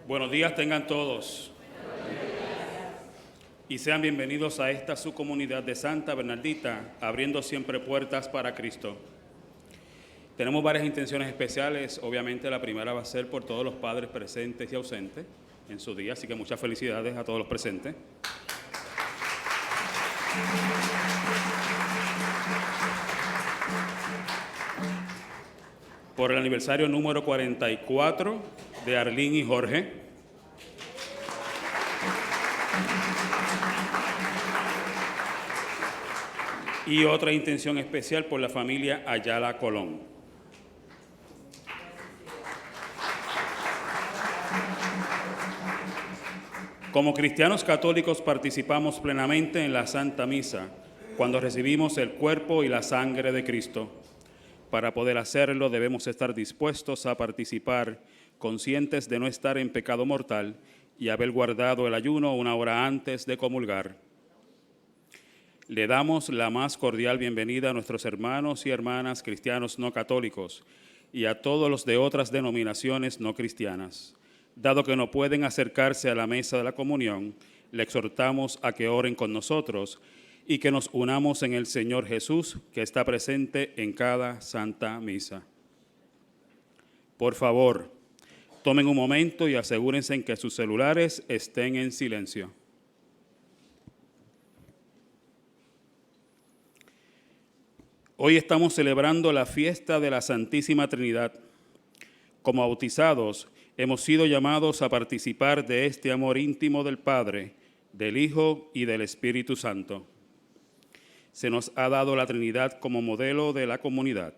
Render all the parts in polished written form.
Buenos días tengan todos. Y sean bienvenidos a esta su comunidad de Santa Bernardita, abriendo siempre puertas para Cristo. Tenemos varias intenciones especiales. Obviamente la primera va a ser por todos los padres presentes y ausentes en su día, así que muchas felicidades a todos los presentes. Por el aniversario número 44 de Arlín y Jorge. Y otra intención especial por la familia Ayala Colón. Como cristianos católicos participamos plenamente en la Santa Misa cuando recibimos el cuerpo y la sangre de Cristo. Para poder hacerlo debemos estar dispuestos a participar, conscientes de no estar en pecado mortal y haber guardado el ayuno una hora antes de comulgar. Le damos la más cordial bienvenida a nuestros hermanos y hermanas cristianos no católicos y a todos los de otras denominaciones no cristianas. Dado que no pueden acercarse a la mesa de la comunión, le exhortamos a que oren con nosotros y que nos unamos en el Señor Jesús, que está presente en cada Santa Misa. Por favor, tomen un momento y asegúrense en que sus celulares estén en silencio. Hoy estamos celebrando la fiesta de la Santísima Trinidad. Como bautizados, hemos sido llamados a participar de este amor íntimo del Padre, del Hijo y del Espíritu Santo. Se nos ha dado la Trinidad como modelo de la comunidad.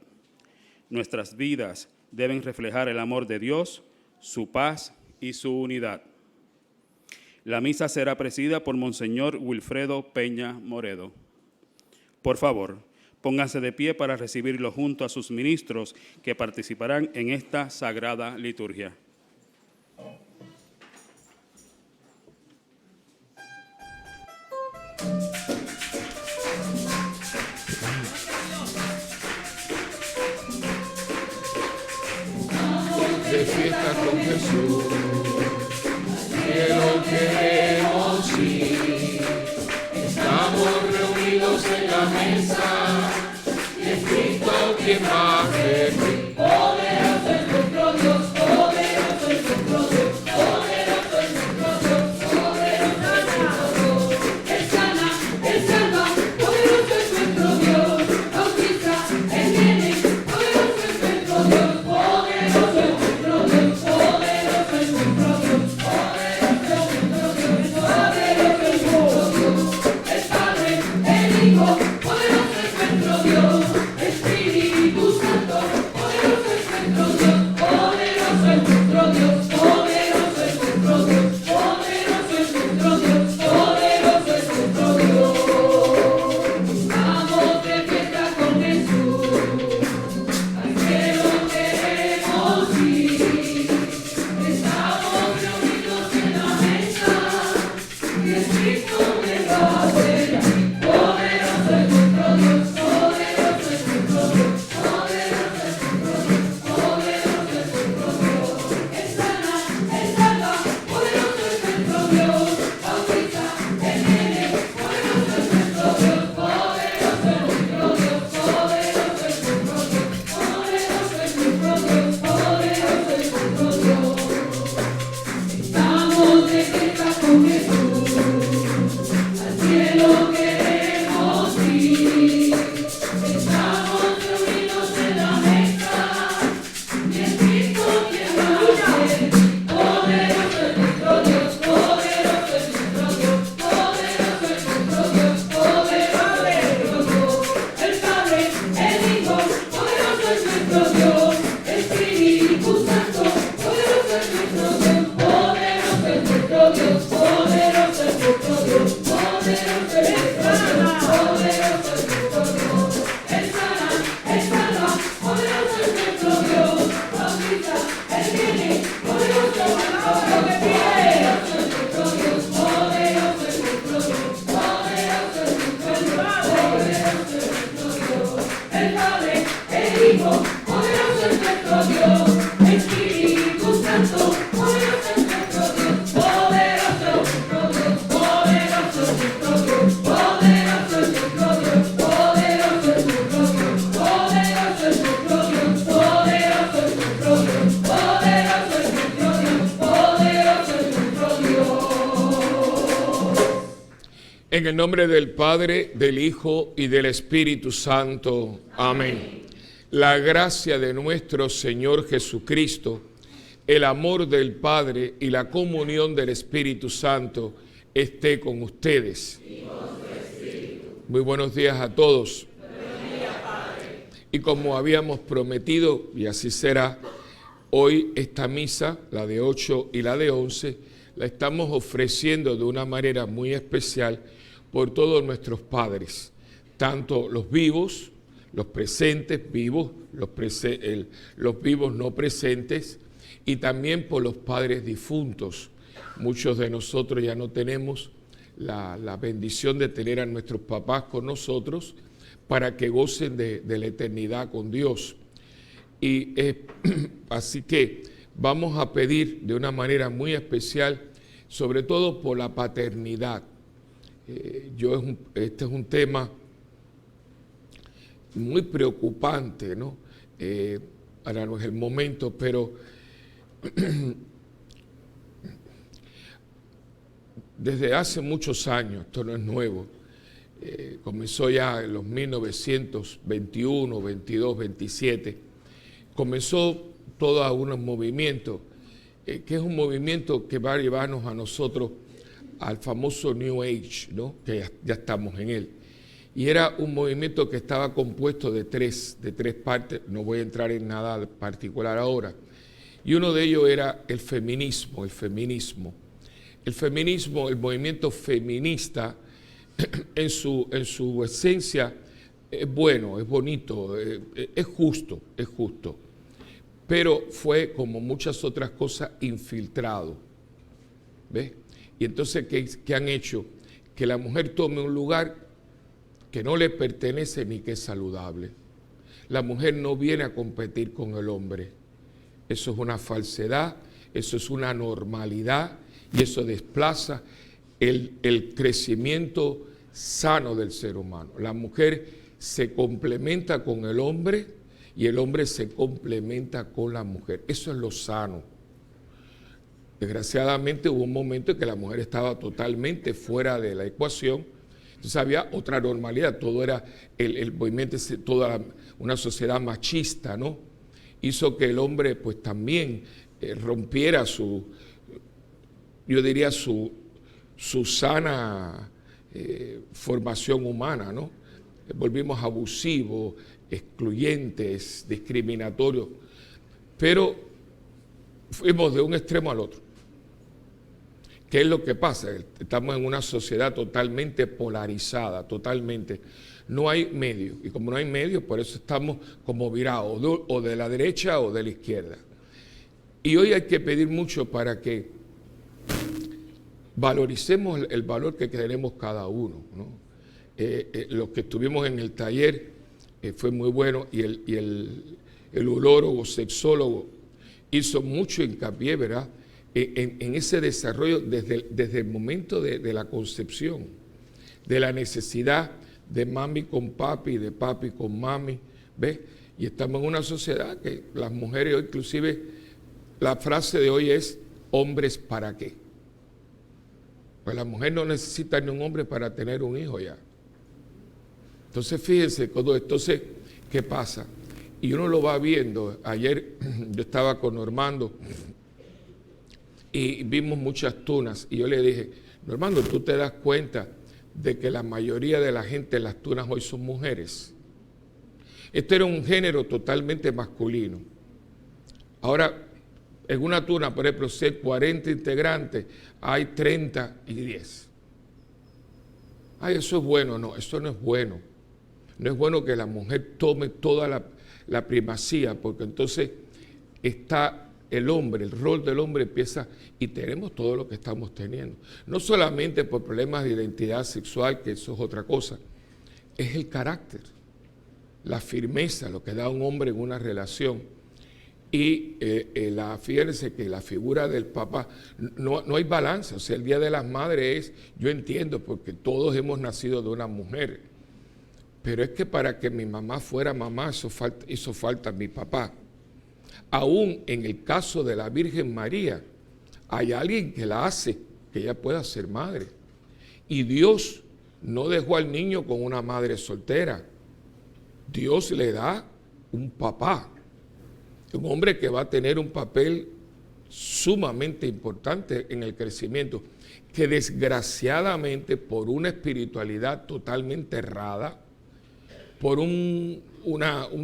Nuestras vidas deben reflejar el amor de Dios, su paz y su unidad. La misa será presidida por Monseñor Wilfredo Peña Moredo. Por favor, pónganse de pie para recibirlo junto a sus ministros que participarán en esta sagrada liturgia. De fiesta con Jesús, cielo queremos ir. Estamos reunidos en la mesa, y es Cristo quien va a servir. Poderoso es nuestro Dios, poderoso es nuestro Dios, poderoso es nuestro Dios, poderoso es nuestro Dios. Él sana, Él salva, poderoso es nuestro Dios, bautiza, Él viene, poderoso es nuestro Dios, poderoso es nuestro Dios, poderoso es nuestro Dios, poderoso es nuestro Dios, poderoso es nuestro Dios. El Padre, el Hijo, poderoso es nuestro Dios, Espíritu Santo, poderoso En el nombre del Padre, del Hijo y del Espíritu Santo. Amén. La gracia de nuestro Señor Jesucristo, el amor del Padre y la comunión del Espíritu Santo esté con ustedes. Muy buenos días a todos. Y como habíamos prometido, y así será, hoy esta misa, la de 8 y la de 11, la estamos ofreciendo de una manera muy especial por todos nuestros padres, tanto los vivos, los presentes vivos, los vivos no presentes, y también por los padres difuntos. Muchos de nosotros ya no tenemos la bendición de tener a nuestros papás con nosotros para que gocen de la eternidad con Dios. Y así que vamos a pedir de una manera muy especial, sobre todo por la paternidad. Este es un tema muy preocupante, ¿no? Ahora no es el momento, pero desde hace muchos años, esto no es nuevo, comenzó ya en los 1921, 22, 27, comenzó todo un movimiento, que es un movimiento que va a llevarnos a nosotros al famoso New Age, ¿no? Que ya estamos en él. Y era un movimiento que estaba compuesto de tres partes, no voy a entrar en nada particular ahora. Y uno de ellos era el feminismo. El movimiento feminista, en su esencia, es bueno, es bonito, es justo. Pero fue, como muchas otras cosas, infiltrado. ¿Ves? Y entonces, ¿qué han hecho? Que la mujer tome un lugar que no le pertenece ni que es saludable. La mujer no viene a competir con el hombre. Eso es una falsedad, eso es una normalidad y eso desplaza el crecimiento sano del ser humano. La mujer se complementa con el hombre y el hombre se complementa con la mujer. Eso es lo sano. Desgraciadamente hubo un momento en que la mujer estaba totalmente fuera de la ecuación, entonces había otra normalidad, todo era el movimiento, toda una sociedad machista, ¿no? Hizo que el hombre pues también rompiera su sana formación humana, ¿no? Volvimos abusivos, excluyentes, discriminatorios, pero fuimos de un extremo al otro. ¿Qué es lo que pasa? Estamos en una sociedad totalmente polarizada, totalmente. No hay medios, y como no hay medios, por eso estamos como virados, o de la derecha o de la izquierda. Y hoy hay que pedir mucho para que valoricemos el valor que tenemos cada uno, ¿no? Los que estuvimos en el taller fue muy bueno, y el urólogo, sexólogo, hizo mucho hincapié, ¿verdad?, en ese desarrollo desde el momento de la concepción, de la necesidad de mami con papi, de papi con mami, ¿ves? Y estamos en una sociedad que las mujeres hoy, inclusive, la frase de hoy es, ¿hombres para qué? Pues la mujer no necesita ni un hombre para tener un hijo ya. Entonces, fíjense, entonces, ¿qué pasa? Y uno lo va viendo. Ayer yo estaba con Normando y vimos muchas tunas, y yo le dije, Normando, ¿tú te das cuenta de que la mayoría de la gente en las tunas hoy son mujeres? Esto era un género totalmente masculino. Ahora, en una tuna, por ejemplo, si hay 40 integrantes, hay 30 y 10. Ay, eso es bueno. No, eso no es bueno. No es bueno que la mujer tome toda la primacía, porque entonces está el hombre, el rol del hombre empieza, y tenemos todo lo que estamos teniendo. No solamente por problemas de identidad sexual, que eso es otra cosa, es el carácter, la firmeza, lo que da un hombre en una relación. Y fíjense que la figura del papá, no hay balance. O sea, el Día de las Madres yo entiendo, porque todos hemos nacido de una mujer, pero es que para que mi mamá fuera mamá, hizo falta mi papá. Aún en el caso de la Virgen María, hay alguien que la hace, que ella pueda ser madre. Y Dios no dejó al niño con una madre soltera. Dios le da un papá, un hombre que va a tener un papel sumamente importante en el crecimiento, que desgraciadamente por una espiritualidad totalmente errada, por un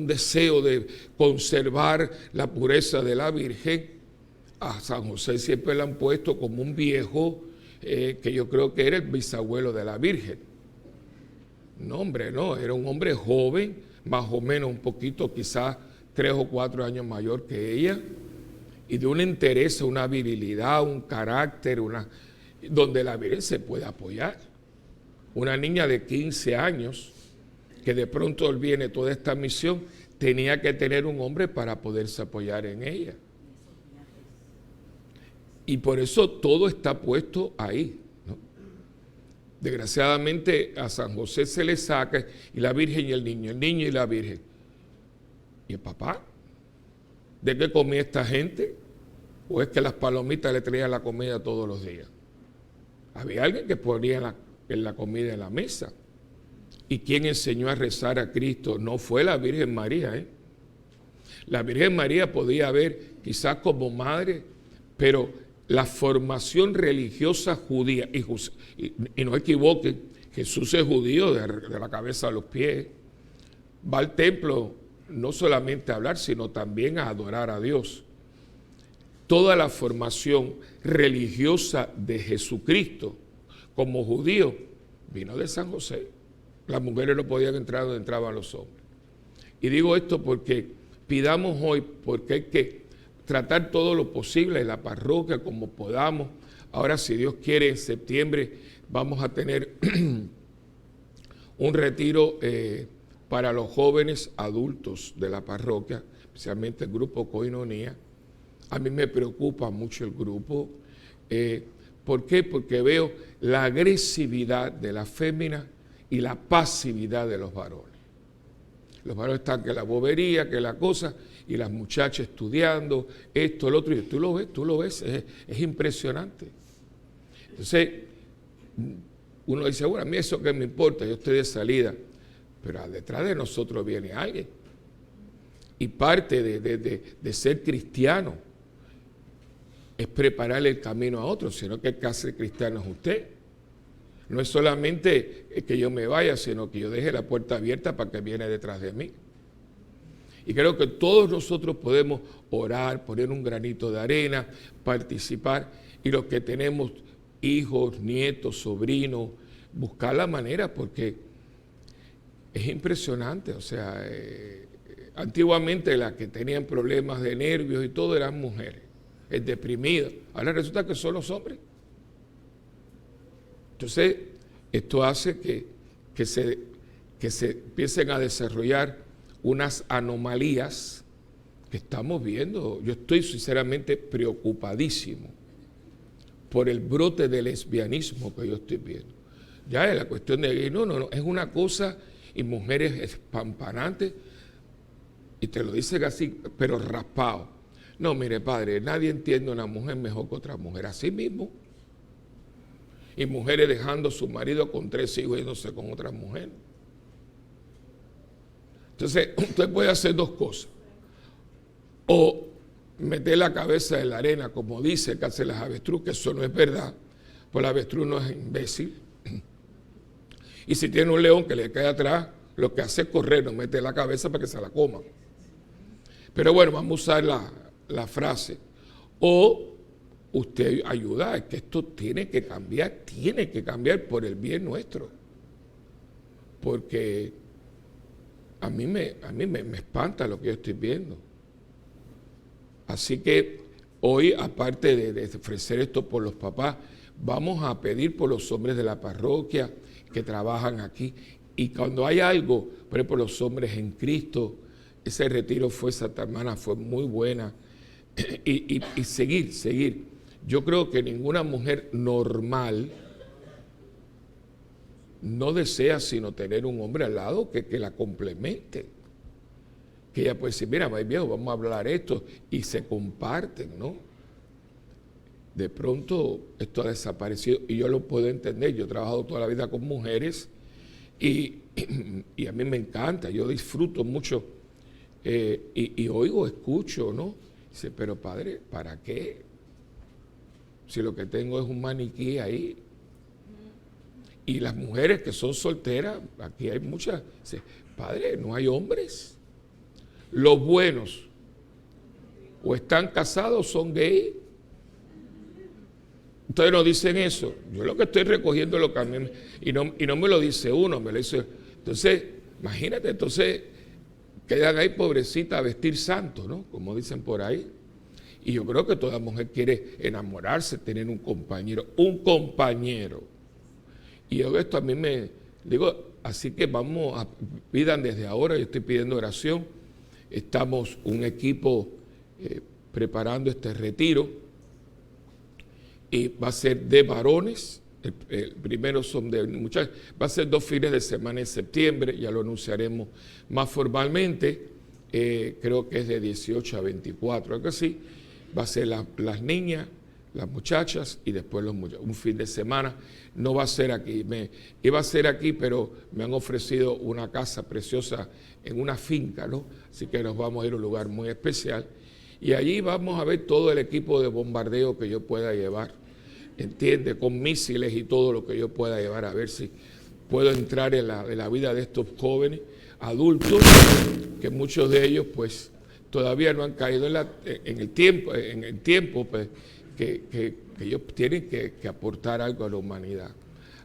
deseo de conservar la pureza de la Virgen, a San José siempre le han puesto como un viejo que yo creo que era el bisabuelo de la Virgen. No, hombre, no, era un hombre joven, más o menos un poquito, quizás 3 o 4 años mayor que ella, y de una entereza, una virilidad, un carácter, donde la Virgen se puede apoyar. Una niña de 15 años, que de pronto viene toda esta misión, tenía que tener un hombre para poderse apoyar en ella. Y por eso todo está puesto ahí, ¿no? Desgraciadamente a San José se le saca, y la Virgen y el niño y la Virgen. ¿Y el papá? ¿De qué comía esta gente? ¿O es que las palomitas le traían la comida todos los días? Había alguien que ponía la comida en la mesa. ¿Y quién enseñó a rezar a Cristo? No fue la Virgen María, ¿eh? La Virgen María podía haber quizás como madre, pero la formación religiosa judía, y no equivoquen, Jesús es judío de la cabeza a los pies, va al templo no solamente a hablar, sino también a adorar a Dios. Toda la formación religiosa de Jesucristo como judío vino de San José. Las mujeres no podían entrar donde entraban los hombres. Y digo esto porque pidamos hoy, porque hay que tratar todo lo posible en la parroquia como podamos. Ahora, si Dios quiere, en septiembre vamos a tener un retiro para los jóvenes adultos de la parroquia, especialmente el grupo Koinonía. A mí me preocupa mucho el grupo. ¿Por qué? Porque veo la agresividad de la fémina y la pasividad de los varones. Los varones están que la bobería, que la cosa, y las muchachas estudiando, esto, lo otro, y tú lo ves, es impresionante. Entonces, uno dice, bueno, a mí eso que me importa, yo estoy de salida, pero detrás de nosotros viene alguien. Y parte de ser cristiano es prepararle el camino a otros, sino que el que hace cristiano es usted. No es solamente que yo me vaya, sino que yo deje la puerta abierta para que viene detrás de mí. Y creo que todos nosotros podemos orar, poner un granito de arena, participar, y los que tenemos hijos, nietos, sobrinos, buscar la manera, porque es impresionante. O sea, antiguamente las que tenían problemas de nervios y todo eran mujeres, deprimidas. Ahora resulta que son los hombres. Entonces, esto hace que se empiecen a desarrollar unas anomalías que estamos viendo. Yo estoy sinceramente preocupadísimo por el brote de lesbianismo que yo estoy viendo. Ya es la cuestión de no, es una cosa, y mujeres espampanantes, y te lo dicen así, pero raspado. No, mire, padre, nadie entiende a una mujer mejor que otra mujer, así mismo. Y mujeres dejando a su marido con 3 hijos yéndose con otra mujer. Entonces, usted puede hacer 2 cosas. O meter la cabeza en la arena, como dice que hacen las avestruz, que eso no es verdad, pues la avestruz no es imbécil. Y si tiene un león que le cae atrás, lo que hace es correr, no mete la cabeza para que se la coma. Pero bueno, vamos a usar la frase. O usted ayuda, es que esto tiene que cambiar por el bien nuestro. Porque a mí me espanta lo que yo estoy viendo. Así que hoy, aparte de ofrecer esto por los papás, vamos a pedir por los hombres de la parroquia que trabajan aquí. Y cuando hay algo, por ejemplo, los hombres en Cristo, ese retiro Santa Hermana fue muy buena. Y seguir. Yo creo que ninguna mujer normal no desea sino tener un hombre al lado que la complemente. Que ella puede decir, mira, viejo, vamos a hablar esto, y se comparten, ¿no? de pronto esto ha desaparecido y yo lo puedo entender. Yo he trabajado toda la vida con mujeres y a mí me encanta, yo disfruto mucho y oigo, escucho, ¿no? Dice, pero padre, ¿para qué? Si lo que tengo es un maniquí ahí. Y las mujeres que son solteras, aquí hay muchas, dice, padre, no hay hombres. Los buenos o están casados, son gay. Ustedes no dicen eso. Yo lo que estoy recogiendo es lo que a mí, y no me lo dice uno, me lo dice. Entonces, imagínate, entonces quedan ahí pobrecitas a vestir santos, ¿no? Como dicen por ahí. Y yo creo que toda mujer quiere enamorarse, tener un compañero. Y yo esto a mí me digo, así que vamos, pidan desde ahora, yo estoy pidiendo oración. Estamos un equipo preparando este retiro y va a ser de varones. El primero son de muchachos, va a ser 2 fines de semana en septiembre, ya lo anunciaremos más formalmente, creo que es de 18 a 24, algo así. Va a ser las niñas, las muchachas y después los muchachos. Un fin de semana, no va a ser aquí, iba a ser aquí, pero me han ofrecido una casa preciosa en una finca, ¿no? Así que nos vamos a ir a un lugar muy especial y allí vamos a ver todo el equipo de bombardeo que yo pueda llevar, entiende, con misiles y todo lo que yo pueda llevar, a ver si puedo entrar en la vida de estos jóvenes, adultos, que muchos de ellos pues todavía no han caído en el tiempo pues, que ellos tienen que aportar algo a la humanidad.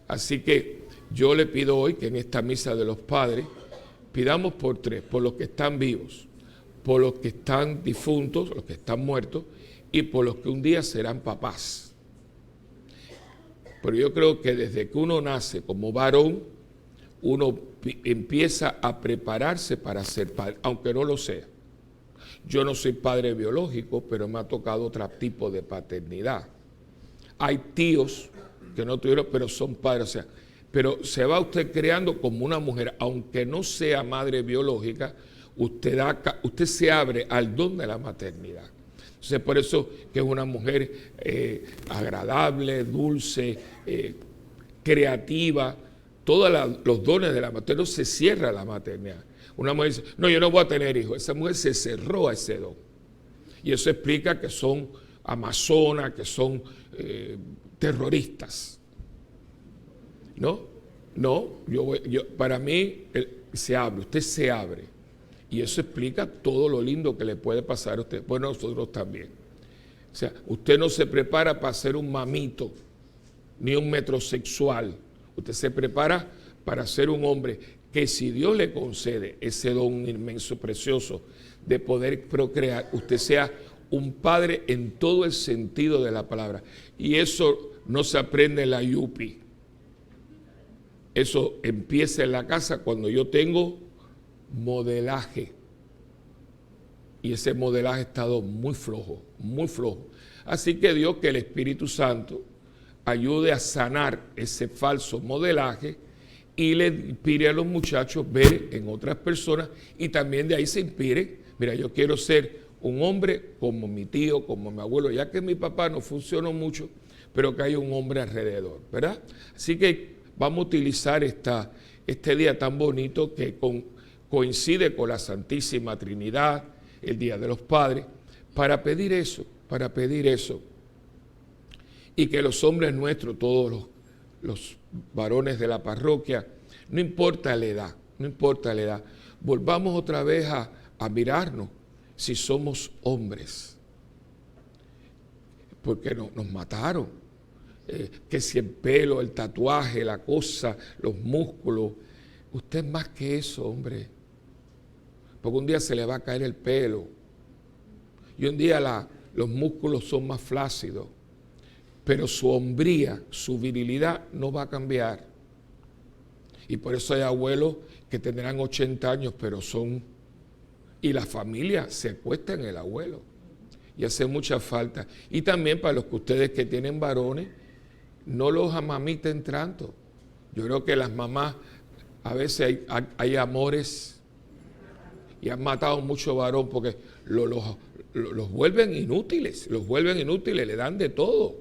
Así que yo le pido hoy que en esta misa de los padres pidamos por 3, por los que están vivos, por los que están difuntos, los que están muertos y por los que un día serán papás. Pero yo creo que desde que uno nace como varón, uno empieza a prepararse para ser padre, aunque no lo sea. Yo no soy padre biológico, pero me ha tocado otro tipo de paternidad. Hay tíos que no tuvieron, pero son padres. O sea, pero se va usted creando como una mujer, aunque no sea madre biológica, usted se abre al don de la maternidad. Entonces, por eso que es una mujer agradable, dulce, creativa, todos los dones de la maternidad, no se cierra la maternidad. Una mujer dice, no, yo no voy a tener hijos. Esa mujer se cerró a ese don. Y eso explica que son amazonas, que son terroristas. ¿No? No, para mí se abre, usted se abre. Y eso explica todo lo lindo que le puede pasar a usted. Bueno, nosotros también. O sea, usted no se prepara para ser un mamito, ni un metrosexual. Usted se prepara para ser un hombre que si Dios le concede ese don inmenso, precioso, de poder procrear, usted sea un padre en todo el sentido de la palabra. Y eso no se aprende en la yupi. Eso empieza en la casa cuando yo tengo modelaje. Y ese modelaje ha estado muy flojo, muy flojo. Así que Dios, que el Espíritu Santo ayude a sanar ese falso modelaje y le inspire a los muchachos ver en otras personas y también de ahí se inspire. Mira, yo quiero ser un hombre como mi tío, como mi abuelo, ya que mi papá no funcionó mucho, pero que haya un hombre alrededor, ¿verdad? Así que vamos a utilizar este día tan bonito que coincide con la Santísima Trinidad, el Día de los Padres, para pedir eso. Y que los hombres nuestros, todos los varones de la parroquia, no importa la edad, volvamos otra vez a mirarnos si somos hombres. Porque nos mataron. Que si el pelo, el tatuaje, la cosa, los músculos. Usted es más que eso, hombre. Porque un día se le va a caer el pelo. Y un día los músculos son más flácidos. Pero su hombría, su virilidad no va a cambiar. Y por eso hay abuelos que tendrán 80 años, pero son... Y la familia se acuesta en el abuelo. Y hace mucha falta. Y también para los que ustedes que tienen varones, no los amamiten tanto. Yo creo que las mamás, a veces hay amores y han matado mucho varón porque los vuelven inútiles, le dan de todo.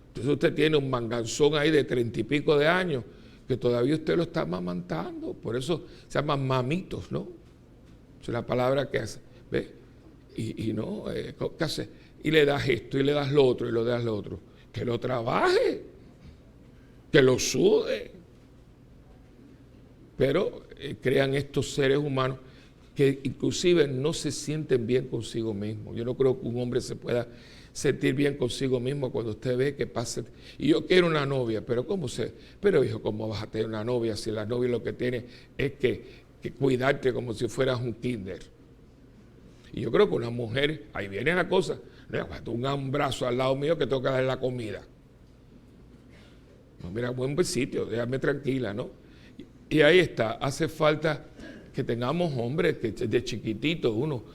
Entonces usted tiene un manganzón ahí de 30 y pico de años que todavía usted lo está amamantando. Por eso se llaman mamitos, ¿no? Es una palabra que hace, ¿ve? Y no, ¿qué hace? Y le das esto, y le das lo otro, y le das lo otro. Que lo trabaje, que lo sude. Pero crean estos seres humanos que inclusive no se sienten bien consigo mismos. Yo no creo que un hombre se pueda sentir bien consigo mismo cuando usted ve que pasa. Y yo quiero una novia, pero pero hijo, ¿cómo vas a tener una novia si la novia lo que tiene es que cuidarte como si fueras un kinder? Y yo creo que una mujer, ahí viene la cosa, no, un brazo al lado mío que tengo que darle la comida. No, mira, buen sitio, déjame tranquila, ¿no? Y ahí está, hace falta que tengamos hombres que de chiquititos, uno,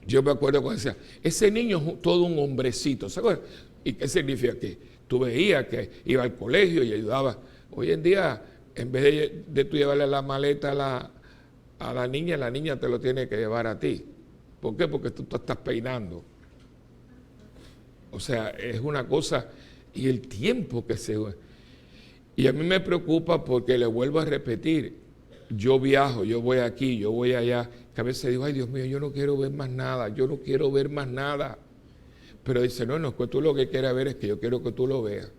yo me acuerdo cuando decía, ese niño es todo un hombrecito, ¿se acuerdan? ¿Y qué significa? Que tú veías que iba al colegio y ayudaba. Hoy en día, en vez de tú llevarle la maleta a la niña te lo tiene que llevar a ti. ¿Por qué? Porque tú te estás peinando. O sea, es una cosa, y el tiempo que se... Y a mí me preocupa porque le vuelvo a repetir, yo viajo, yo voy aquí, yo voy allá, que a veces digo, ay Dios mío, yo no quiero ver más nada, yo no quiero ver más nada. Pero dice, no, es que tú lo que quieres ver es que yo quiero que tú lo veas,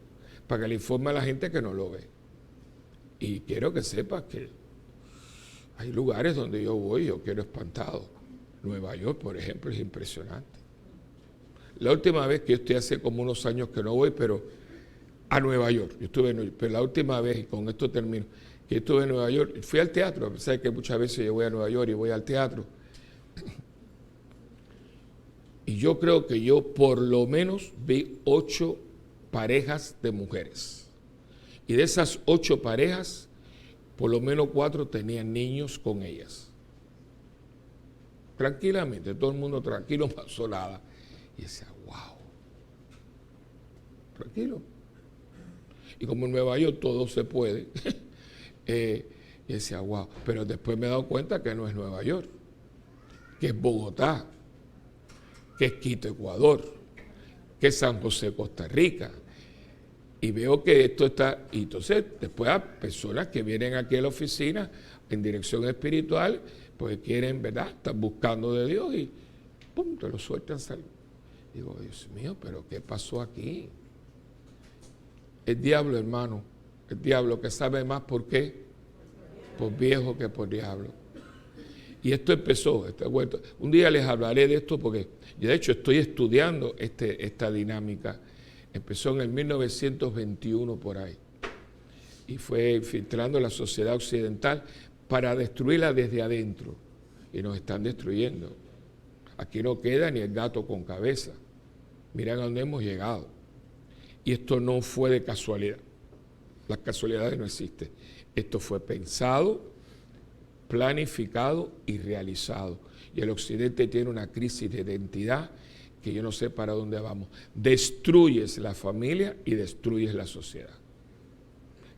para que le informe a la gente que no lo ve. Y quiero que sepas que hay lugares donde yo voy, yo quiero espantado. Nueva York, por ejemplo, es impresionante. La última vez que yo estoy hace como unos años que no voy, pero a Nueva York, yo estuve en Nueva York, pero la última vez, y con esto termino, que estuve en Nueva York, fui al teatro, a pesar de que muchas veces yo voy a Nueva York y voy al teatro. Y yo creo que yo por lo menos vi 8 parejas de mujeres. Y de esas 8 parejas, por lo menos 4 tenían niños con ellas. Tranquilamente, todo el mundo tranquilo, no pasó nada. Y decía, wow, tranquilo. Y como en Nueva York todo se puede, y decía, wow. Pero después me he dado cuenta que no es Nueva York, que es Bogotá, que es Quito, Ecuador, que es San José, Costa Rica. Y veo que esto está, y entonces después hay personas que vienen aquí a la oficina en dirección espiritual, pues quieren, ¿verdad? Están buscando de Dios y ¡pum!, te lo sueltan salir. Digo, Dios mío, pero ¿qué pasó aquí? El diablo, hermano, el diablo que sabe más por qué, por viejo que por diablo. Y esto empezó, un día les hablaré de esto porque yo de hecho estoy estudiando esta dinámica. Empezó en el 1921 por ahí y fue infiltrando la sociedad occidental para destruirla desde adentro y nos están destruyendo. Aquí no queda ni el gato con cabeza. Miren a dónde hemos llegado. Y esto no fue de casualidad. Las casualidades no existen. Esto fue pensado, planificado y realizado. Y el occidente tiene una crisis de identidad que yo no sé para dónde vamos. Destruyes la familia y destruyes la sociedad.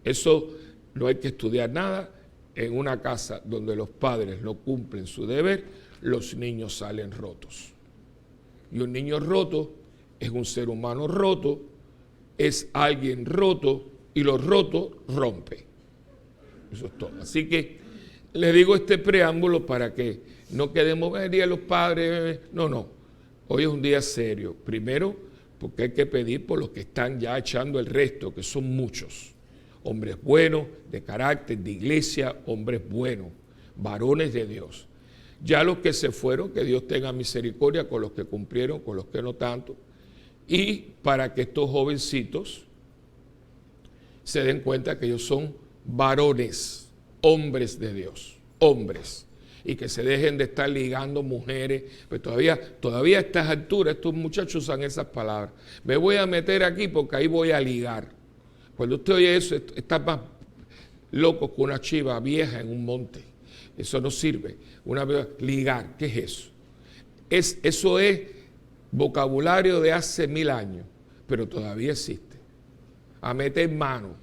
Eso no hay que estudiar nada. En una casa donde los padres no cumplen su deber, los niños salen rotos. Y un niño roto es un ser humano roto, es alguien roto, y lo roto rompe. Eso es todo. Así que les digo este preámbulo para que no quedemos el día de los padres. No. Hoy es un día serio. Primero, porque hay que pedir por los que están ya echando el resto, que son muchos. Hombres buenos, de carácter, de iglesia, hombres buenos, varones de Dios. Ya los que se fueron, que Dios tenga misericordia con los que cumplieron, con los que no tanto. Y para que estos jovencitos se den cuenta que ellos son varones, hombres de Dios, hombres. Y que se dejen de estar ligando mujeres. Pues todavía a estas alturas, estos muchachos usan esas palabras. Me voy a meter aquí porque ahí voy a ligar. Cuando usted oye eso, está más loco que una chiva vieja en un monte. Eso no sirve. Ligar, ¿qué es eso? Eso es vocabulario de hace 1000 años, pero todavía existe. A meter mano.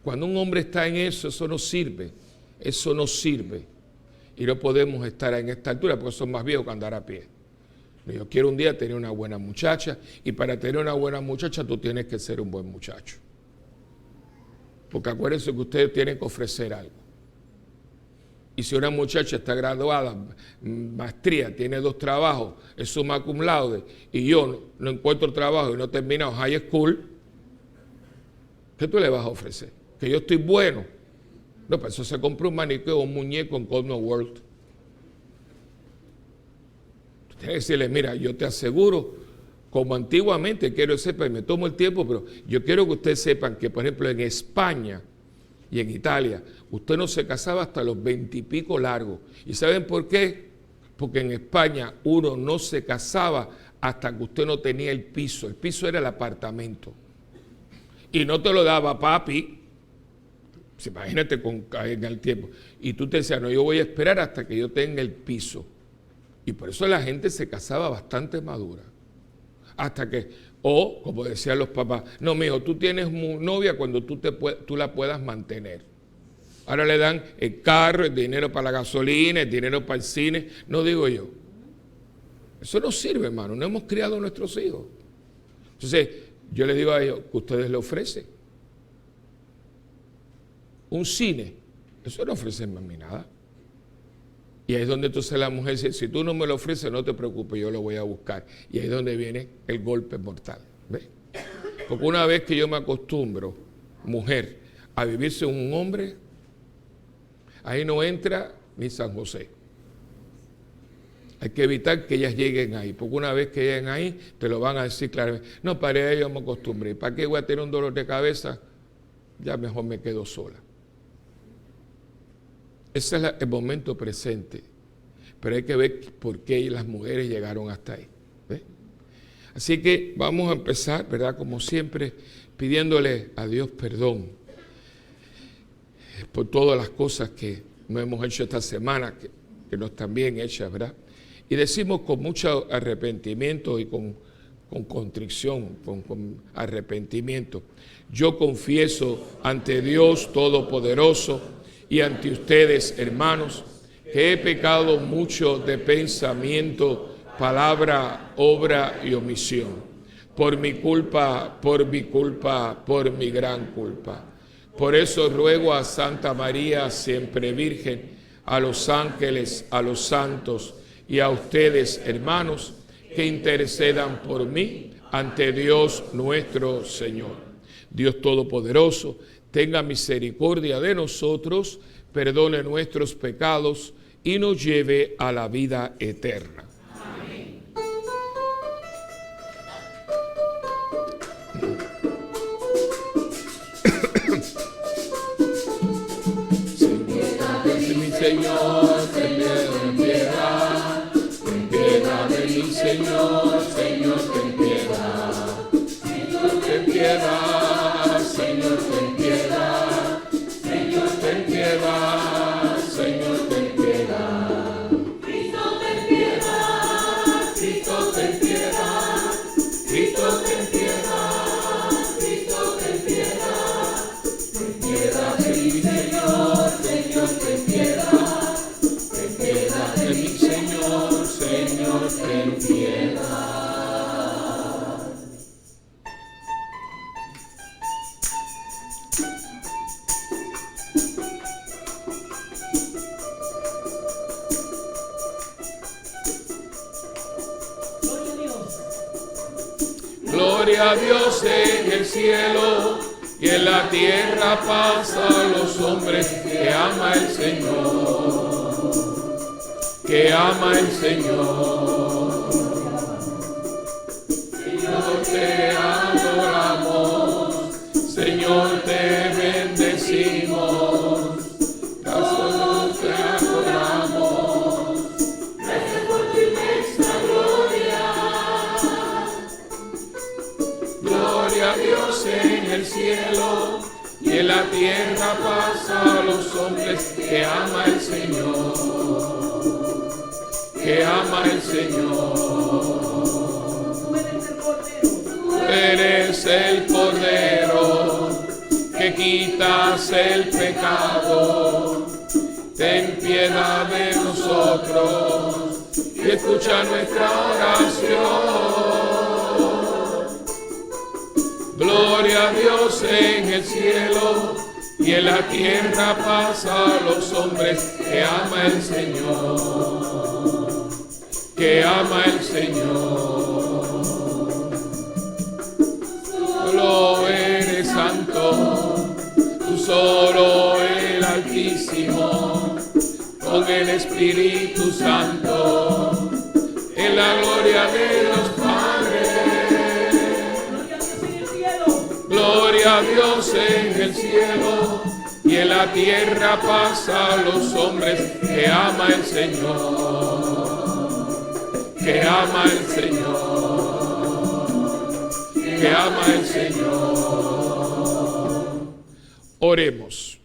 Cuando un hombre está en eso, eso no sirve. Eso no sirve. Y no podemos estar en esta altura porque son más viejos que andar a pie. Yo quiero un día tener una buena muchacha, y para tener una buena muchacha tú tienes que ser un buen muchacho. Porque acuérdense que ustedes tienen que ofrecer algo. Y si una muchacha está graduada, maestría, tiene 2 trabajos, es summa cum laude, y yo no encuentro trabajo y no he terminado high school, ¿qué tú le vas a ofrecer? Que yo estoy bueno. No, para eso se compra un maniquí o un muñeco en Cosmo World. Tú tienes que decirle, mira, yo te aseguro, como antiguamente, quiero que sepan, y me tomo el tiempo, pero yo quiero que ustedes sepan que, por ejemplo, en España y en Italia, usted no se casaba hasta los 20 y pico largos. ¿Y saben por qué? Porque en España uno no se casaba hasta que usted no tenía el piso. El piso era el apartamento. Y no te lo daba papi. Imagínate en el tiempo. Y tú te decías, no, yo voy a esperar hasta que yo tenga el piso. Y por eso la gente se casaba bastante madura. Hasta que, o como decían los papás, no, mijo, tú tienes novia cuando tú la puedas mantener. Ahora le dan el carro, el dinero para la gasolina, el dinero para el cine. No digo yo. Eso no sirve, hermano. No hemos criado a nuestros hijos. Entonces, yo les digo a ellos que ustedes le ofrecen un cine. Eso no ofrece a mí nada. Y ahí es donde entonces la mujer dice, si tú no me lo ofreces, no te preocupes, yo lo voy a buscar. Y ahí es donde viene el golpe mortal. ¿Ves? Porque una vez que yo me acostumbro, mujer, a vivirse un hombre, ahí no entra ni San José. Hay que evitar que ellas lleguen ahí, porque una vez que lleguen ahí, te lo van a decir claramente. No, para ello me acostumbré. ¿Para qué voy a tener un dolor de cabeza? Ya mejor me quedo sola. Ese es el momento presente. Pero hay que ver por qué las mujeres llegaron hasta ahí. ¿Ves? Así que vamos a empezar, ¿verdad? Como siempre, pidiéndole a Dios perdón por todas las cosas que no hemos hecho esta semana, que no están bien hechas, ¿verdad? Y decimos con mucho arrepentimiento y con contrición, con arrepentimiento. Yo confieso ante Dios Todopoderoso y ante ustedes, hermanos, que he pecado mucho de pensamiento, palabra, obra y omisión. Por mi culpa, por mi gran culpa. Por eso ruego a Santa María, siempre Virgen, a los ángeles, a los santos y a ustedes, hermanos, que intercedan por mí ante Dios nuestro Señor. Dios Todopoderoso, tenga misericordia de nosotros, perdone nuestros pecados y nos lleve a la vida eterna. Amén. Señor, ten piedad, ten piedad de mí, Señor, Señor, ten piedad. Señor, ten piedad, Señor, ten piedad. Señor, ten piedad, Señor, ten piedad. Cristo, ten piedad, Cristo, ten piedad. Cristo, ten piedad, Cristo, ten piedad. Ten piedad de mí, Señor, Señor, ten piedad. Ten piedad de mí, Señor, Señor, ten piedad. Gloria a Dios en el cielo y en la tierra paz a los hombres que ama el Señor, que ama el Señor. Señor, te adoramos, Señor, te bendecimos, gracias te adoramos, gracias por tu inmensa gloria. Gloria a Dios en el cielo y en la tierra paz a los hombres que ama el Señor, que ama el Señor. Tú eres el Cordero que quitas el pecado ten piedad de nosotros y escucha nuestra oración. Gloria a Dios en el cielo y en la tierra paz a los hombres que ama el Señor, que ama el Señor. Solo eres santo, tú solo el Altísimo, con el Espíritu Santo, en la gloria de los padres. Gloria a Dios en el cielo y en la tierra paz a los hombres que ama el Señor, que ama el Señor, que ama el Señor. Oremos.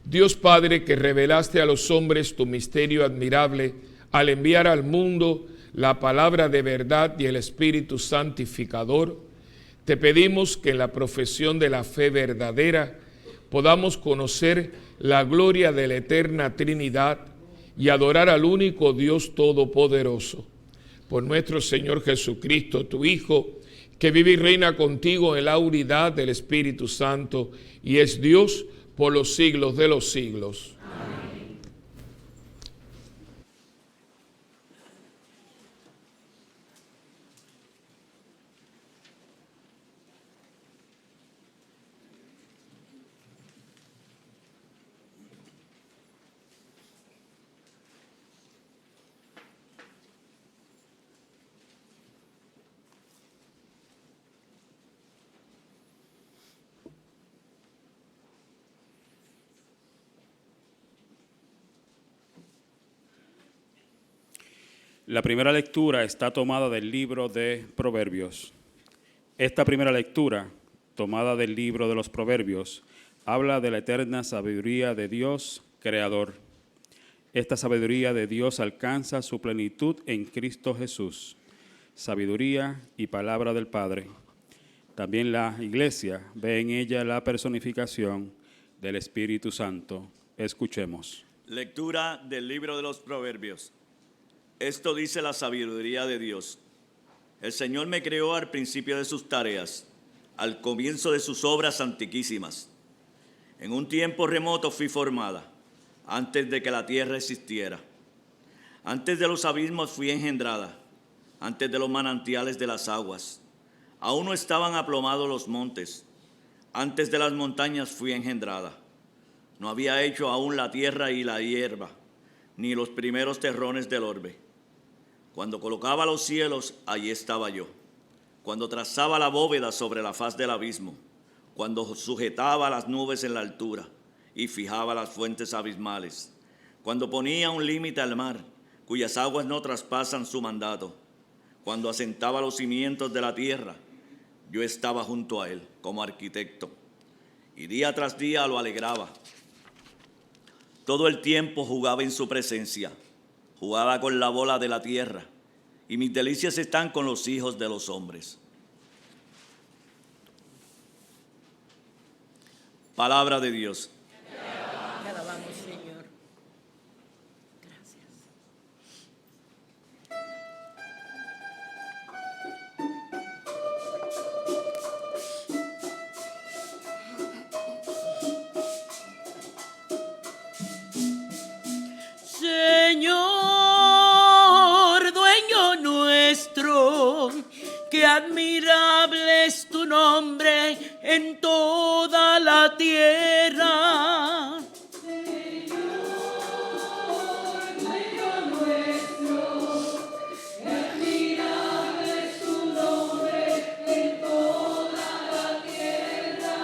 Dios Padre, que revelaste a los hombres tu misterio admirable al enviar al mundo la palabra de verdad y el Espíritu santificador, te pedimos que en la profesión de la fe verdadera podamos conocer la gloria de la eterna Trinidad y adorar al único Dios Todopoderoso. Por nuestro Señor Jesucristo, tu Hijo, que vive y reina contigo en la unidad del Espíritu Santo y es Dios por los siglos de los siglos. Amén. La primera lectura está tomada del libro de Proverbios. Esta primera lectura, tomada del libro de los Proverbios, habla de la eterna sabiduría de Dios, Creador. Esta sabiduría de Dios alcanza su plenitud en Cristo Jesús, sabiduría y palabra del Padre. También la Iglesia ve en ella la personificación del Espíritu Santo. Escuchemos. Lectura del libro de los Proverbios. Esto dice la sabiduría de Dios. El Señor me creó al principio de sus tareas, al comienzo de sus obras antiquísimas. En un tiempo remoto fui formada, antes de que la tierra existiera. Antes de los abismos fui engendrada, antes de los manantiales de las aguas. Aún no estaban aplomados los montes, antes de las montañas fui engendrada. No había hecho aún la tierra y la hierba, ni los primeros terrones del orbe. Cuando colocaba los cielos, allí estaba yo. Cuando trazaba la bóveda sobre la faz del abismo, cuando sujetaba las nubes en la altura y fijaba las fuentes abismales, cuando ponía un límite al mar, cuyas aguas no traspasan su mandato, cuando asentaba los cimientos de la tierra, yo estaba junto a él como arquitecto, y día tras día lo alegraba. Todo el tiempo jugaba en su presencia, jugaba con la bola de la tierra, y mis delicias están con los hijos de los hombres. Palabra de Dios. Te alabamos, Señor. Gracias. Señor, dueño nuestro, qué admirable es tu nombre en toda la tierra. Señor, dueño nuestro, qué admirable es tu nombre en toda la tierra.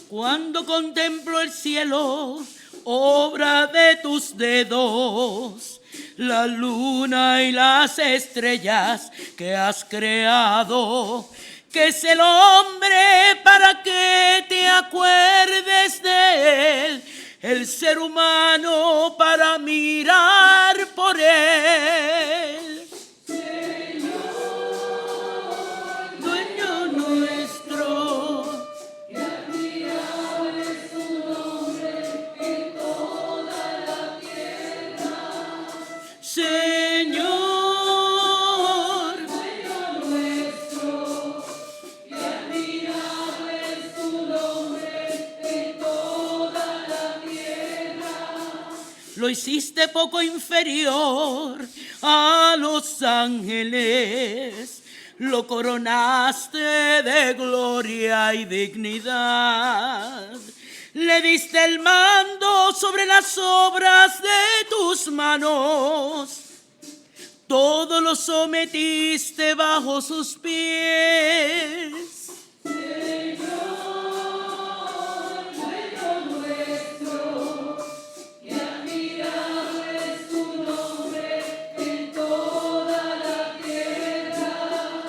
Cuando contemplo el cielo, obra de tus dedos, la luna y las estrellas que has creado, que es el hombre para que te acuerdes de él, el ser humano para mirar por él. Señor, Dueño nuestro, qué admirable es tu nombre lo hiciste poco inferior a los ángeles, lo coronaste de gloria y dignidad. Le diste el mando sobre las obras de tus manos, todo lo sometiste bajo sus pies.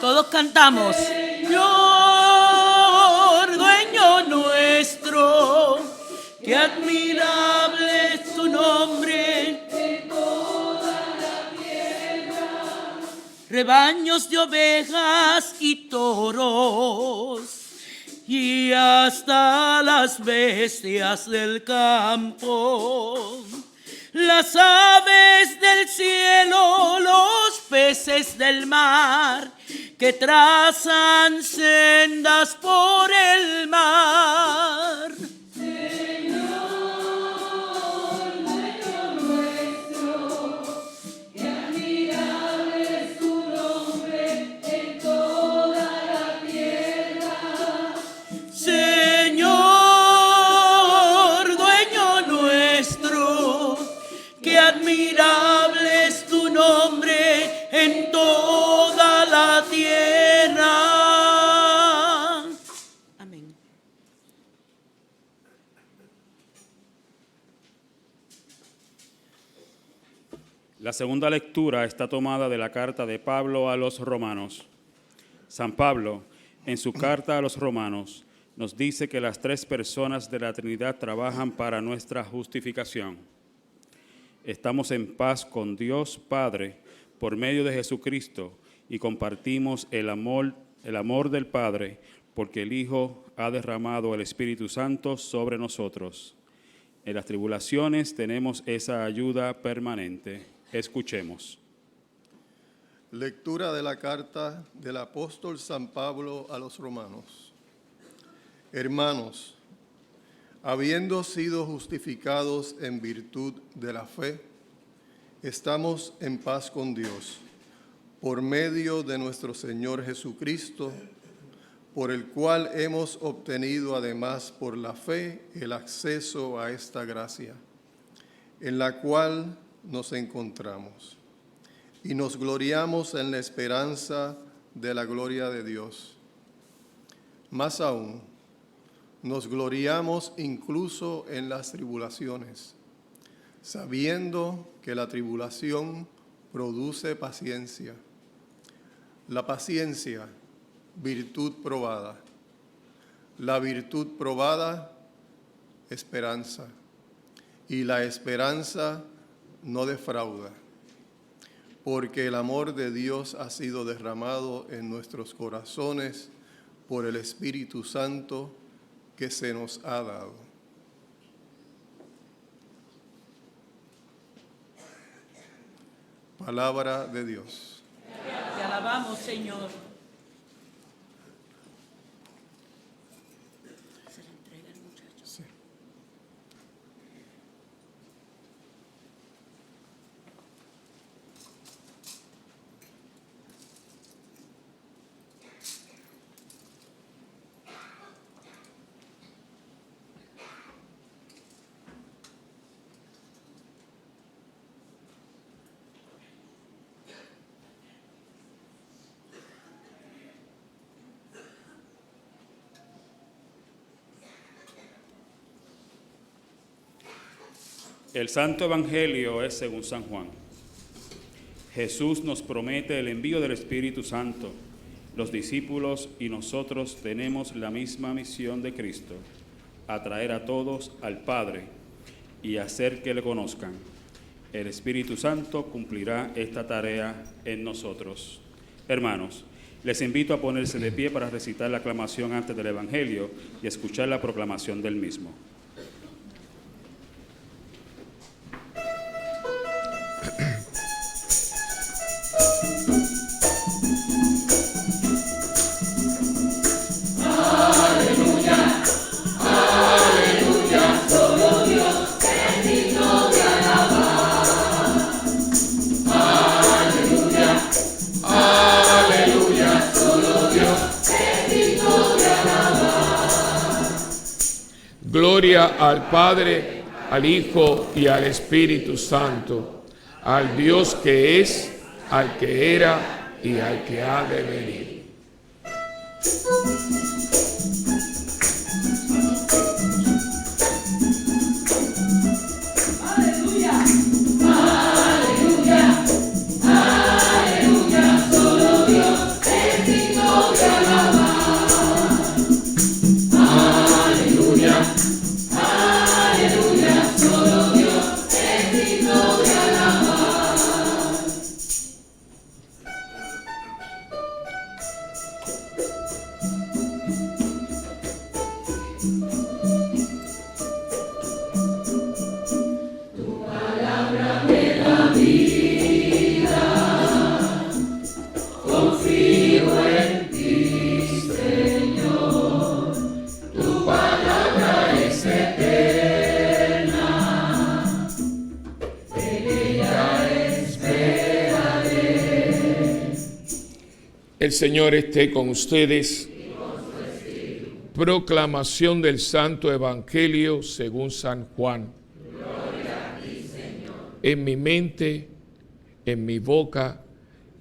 Todos cantamos. Señor, dueño nuestro, qué admirable es tu nombre en toda la tierra. Rebaños de ovejas y toros, y hasta las bestias del campo, las aves del cielo, los peces del mar, que trazan sendas por el mar. Señor, dueño nuestro, qué admirable es tu nombre en toda la tierra. Señor, dueño nuestro, qué admirable es tu nombre en toda la tierra. Amén. La segunda lectura está tomada de la carta de Pablo a los romanos. San Pablo, en su carta a los romanos, nos dice que las tres personas de la Trinidad trabajan para nuestra justificación. Estamos en paz con Dios Padre por medio de Jesucristo y compartimos el amor del Padre porque el Hijo ha derramado el Espíritu Santo sobre nosotros. En las tribulaciones tenemos esa ayuda permanente. Escuchemos. Lectura de la carta del apóstol San Pablo a los romanos. Hermanos, habiendo sido justificados en virtud de la fe, estamos en paz con Dios, por medio de nuestro Señor Jesucristo, por el cual hemos obtenido además por la fe el acceso a esta gracia, en la cual nos encontramos, y nos gloriamos en la esperanza de la gloria de Dios. Más aún, nos gloriamos incluso en las tribulaciones, sabiendo que la tribulación produce paciencia. La paciencia, virtud probada. La virtud probada, esperanza. Y la esperanza no defrauda, porque el amor de Dios ha sido derramado en nuestros corazones por el Espíritu Santo que se nos ha dado. Palabra de Dios. Te alabamos, Señor. Se le entrega al muchacho. Sí. El Santo Evangelio es según San Juan. Jesús nos promete el envío del Espíritu Santo. Los discípulos y nosotros tenemos la misma misión de Cristo, atraer a todos al Padre y hacer que le conozcan. El Espíritu Santo cumplirá esta tarea en nosotros. Hermanos, les invito a ponerse de pie para recitar la aclamación antes del Evangelio y escuchar la proclamación del mismo. Solo Dios es digno de alabar. Gloria al Padre, al Hijo y al Espíritu Santo, al Dios que es, al que era y al que ha de venir. El Señor esté con ustedes. Proclamación del Santo Evangelio según San Juan. Gloria a ti, Señor. En mi mente, en mi boca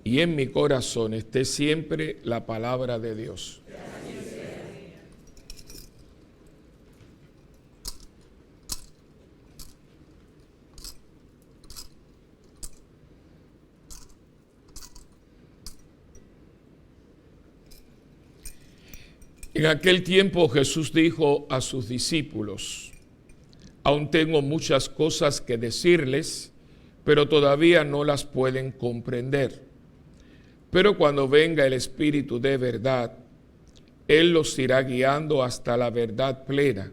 y en mi corazón esté siempre la palabra de Dios. En aquel tiempo Jesús dijo a sus discípulos: aún tengo muchas cosas que decirles, pero todavía no las pueden comprender. Pero cuando venga el Espíritu de verdad, Él los irá guiando hasta la verdad plena,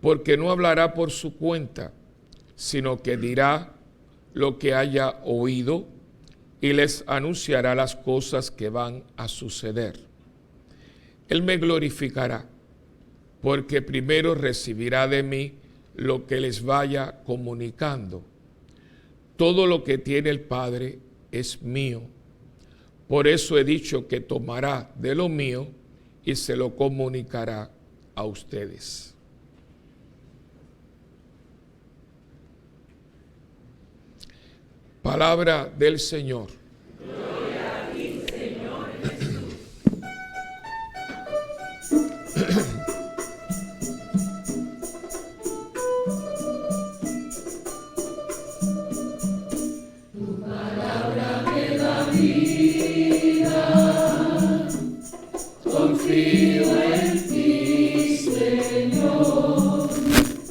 porque no hablará por su cuenta, sino que dirá lo que haya oído y les anunciará las cosas que van a suceder. Él me glorificará, porque primero recibirá de mí lo que les vaya comunicando. Todo lo que tiene el Padre es mío. Por eso he dicho que tomará de lo mío y se lo comunicará a ustedes. Palabra del Señor. Gloria a ti, Señor Jesús. Tu palabra me da vida, confío en ti, Señor.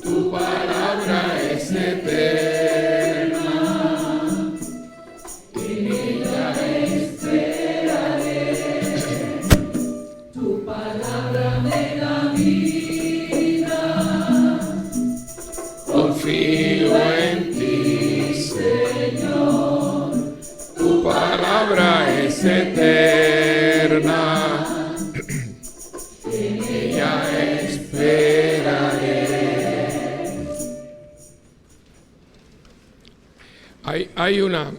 Tu palabra es eterna, en ella esperaré. Tu palabra me da vida, confío en ti, Señor. Tu palabra es eterna, en ella esperaré. Hay una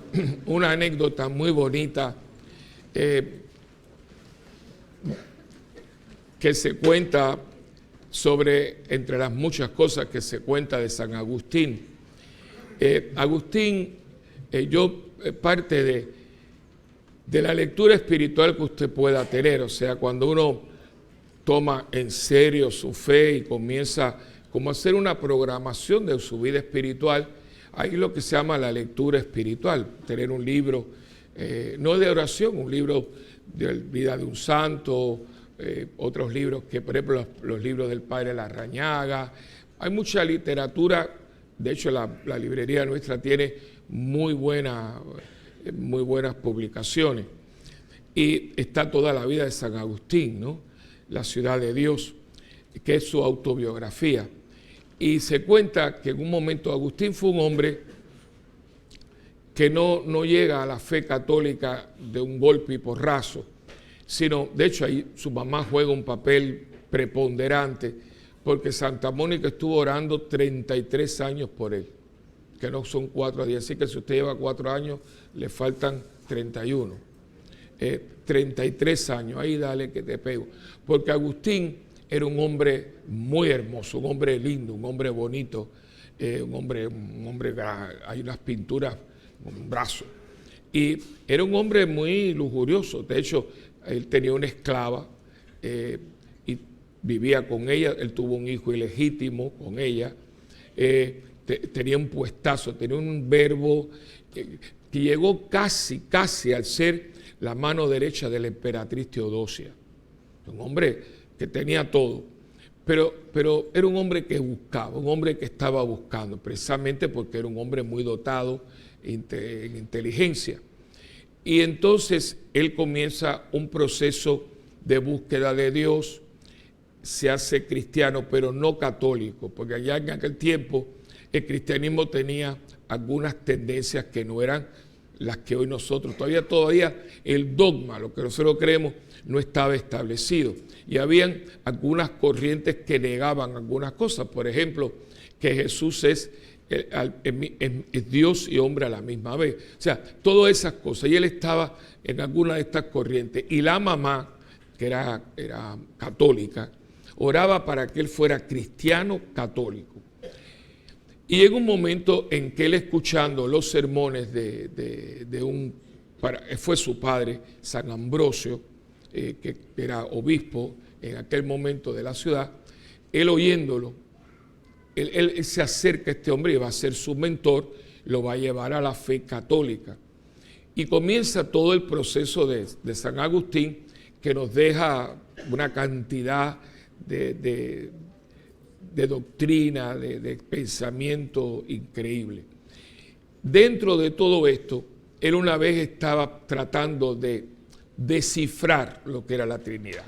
anécdota muy bonita que se cuenta sobre, entre las muchas cosas que se cuenta de San Agustín. Agustín, parte de la lectura espiritual que usted pueda tener, o sea, cuando uno toma en serio su fe y comienza como a hacer una programación de su vida espiritual, hay lo que se llama la lectura espiritual, tener un libro, no de oración, un libro de vida de un santo, otros libros que, por ejemplo, los libros del Padre Larrañaga. Hay mucha literatura, de hecho la librería nuestra tiene muy buenas publicaciones. Y está toda la vida de San Agustín, ¿no? La ciudad de Dios, que es su autobiografía. Y se cuenta que en un momento Agustín fue un hombre que no llega a la fe católica de un golpe y porrazo, sino, de hecho, ahí su mamá juega un papel preponderante, porque Santa Mónica estuvo orando 33 años por él, que no son 4 días, así que si usted lleva 4 años, le faltan 31. 33 años, ahí dale que te pego. Porque Agustín era un hombre muy hermoso, un hombre lindo, un hombre bonito, un hombre, hay unas pinturas, un brazo. Y era un hombre muy lujurioso. De hecho, él tenía una esclava y vivía con ella. Él tuvo un hijo ilegítimo con ella. Tenía un puestazo, tenía un verbo que llegó casi al ser la mano derecha de la emperatriz Teodosia. Un hombre que tenía todo, pero era un hombre que buscaba, un hombre que estaba buscando, precisamente porque era un hombre muy dotado en inteligencia. Y entonces él comienza un proceso de búsqueda de Dios, se hace cristiano, pero no católico, porque allá en aquel tiempo el cristianismo tenía algunas tendencias que no eran las que hoy nosotros, todavía el dogma, lo que nosotros creemos, no estaba establecido. Y habían algunas corrientes que negaban algunas cosas, por ejemplo, que Jesús es Dios y hombre a la misma vez. O sea, todas esas cosas. Y él estaba en alguna de estas corrientes. Y la mamá, que era católica, oraba para que él fuera cristiano católico. Y llega un momento en que él, escuchando los sermones fue su padre, San Ambrosio, que era obispo en aquel momento de la ciudad, él oyéndolo, él se acerca a este hombre y va a ser su mentor, lo va a llevar a la fe católica. Y comienza todo el proceso de San Agustín, que nos deja una cantidad de doctrina, de pensamiento increíble. Dentro de todo esto, él una vez estaba tratando de descifrar lo que era la Trinidad.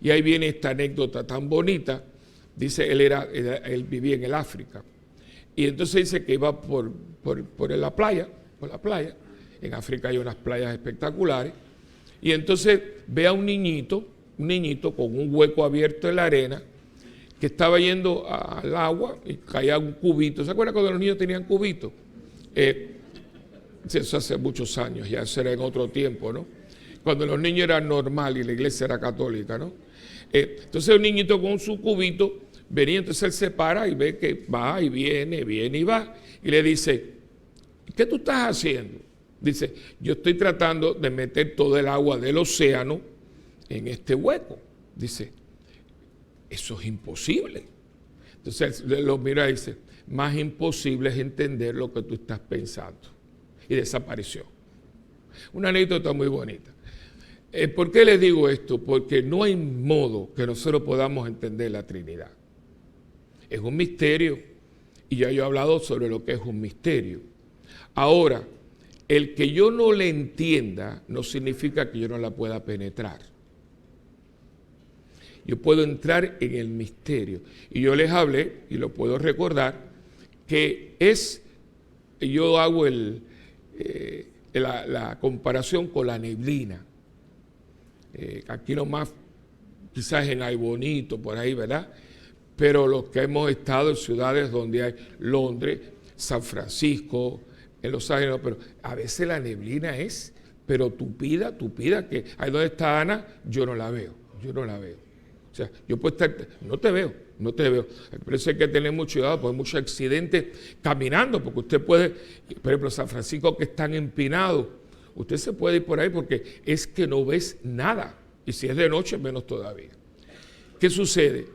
Y ahí viene esta anécdota tan bonita. Dice, él vivía en el África. Y entonces dice que iba por la playa. En África hay unas playas espectaculares. Y entonces ve a un niñito con un hueco abierto en la arena, que estaba yendo al agua y caía un cubito. ¿Se acuerdan cuando los niños tenían cubitos? Eso hace muchos años, ya será en otro tiempo, ¿no? Cuando los niños eran normal y la iglesia era católica, ¿no? Entonces un niñito con su cubito venía, entonces él se para y ve que va y viene y va. Y le dice, ¿qué tú estás haciendo? Dice, yo estoy tratando de meter todo el agua del océano en este hueco. Dice, eso es imposible. Entonces él lo mira y dice, más imposible es entender lo que tú estás pensando. Y desapareció. Una anécdota muy bonita. ¿Por qué les digo esto? Porque no hay modo que nosotros podamos entender la Trinidad. Es un misterio, y ya yo he hablado sobre lo que es un misterio. Ahora, el que yo no le entienda no significa que yo no la pueda penetrar. Yo puedo entrar en el misterio. Y yo les hablé, y lo puedo recordar, que yo hago la comparación con la neblina. Aquí nomás, quizás en Aybonito, por ahí, ¿verdad? Pero los que hemos estado en ciudades donde hay Londres, San Francisco, en Los Ángeles, pero a veces la neblina es, pero tupida, que ahí donde está Ana, yo no la veo. O sea, yo puedo estar, no te veo. Por eso hay que tener mucho cuidado, porque hay muchos accidentes caminando, porque usted puede, por ejemplo, San Francisco, que es tan empinado, usted se puede ir por ahí porque es que no ves nada. Y si es de noche, menos todavía. ¿Qué sucede?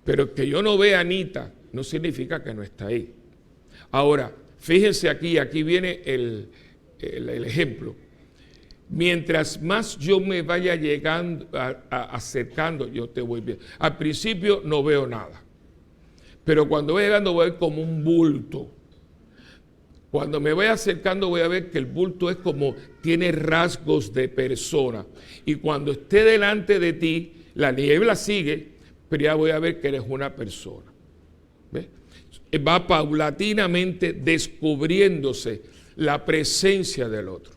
Pero que yo no vea a Anita no significa que no está ahí. Ahora, fíjense aquí viene el ejemplo. Mientras más yo me vaya acercando, yo te voy viendo. Al principio no veo nada, pero cuando voy llegando voy a ver como un bulto. Cuando me voy acercando voy a ver que el bulto es como, tiene rasgos de persona. Y cuando esté delante de ti, la niebla sigue, pero ya voy a ver que eres una persona. ¿Ves? Va paulatinamente descubriéndose la presencia del otro.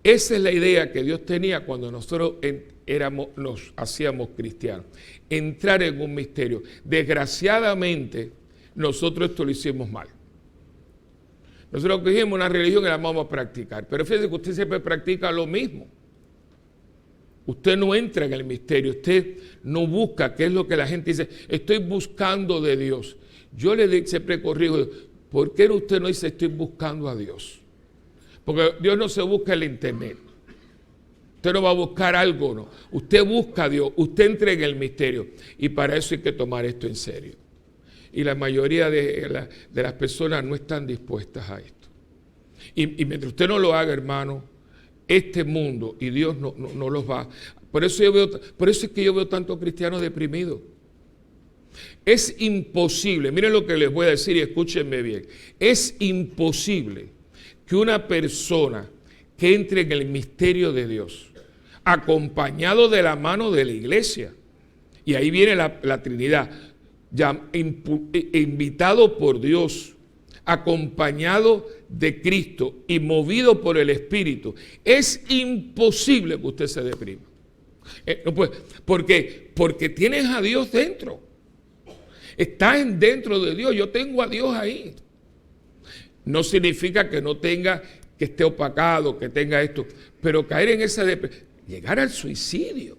Esa es la idea que Dios tenía cuando nosotros nos hacíamos cristianos. Entrar en un misterio. Desgraciadamente, nosotros esto lo hicimos mal. Nosotros cogimos una religión y la vamos a practicar. Pero fíjense que usted siempre practica lo mismo. Usted no entra en el misterio, usted no busca qué es lo que la gente dice, estoy buscando de Dios. Yo siempre corrijo, ¿por qué usted no dice estoy buscando a Dios? Porque Dios no se busca en el internet. Usted no va a buscar algo, no. Usted busca a Dios, usted entra en el misterio. Y para eso hay que tomar esto en serio. Y la mayoría de las personas no están dispuestas a esto. Y mientras usted no lo haga, hermano, este mundo y Dios no los va. Por eso es que yo veo tantos cristianos deprimidos. Es imposible, miren lo que les voy a decir y escúchenme bien. Es imposible que una persona que entre en el misterio de Dios, acompañado de la mano de la iglesia, y ahí viene la Trinidad, ya invitado por Dios, acompañado de Cristo y movido por el Espíritu, es imposible que usted se deprima. No puede, porque tienes a Dios dentro. Estás dentro de Dios. Yo tengo a Dios ahí. No significa que no tenga, que esté opacado, que tenga esto, pero caer en esa depresión, llegar al suicidio.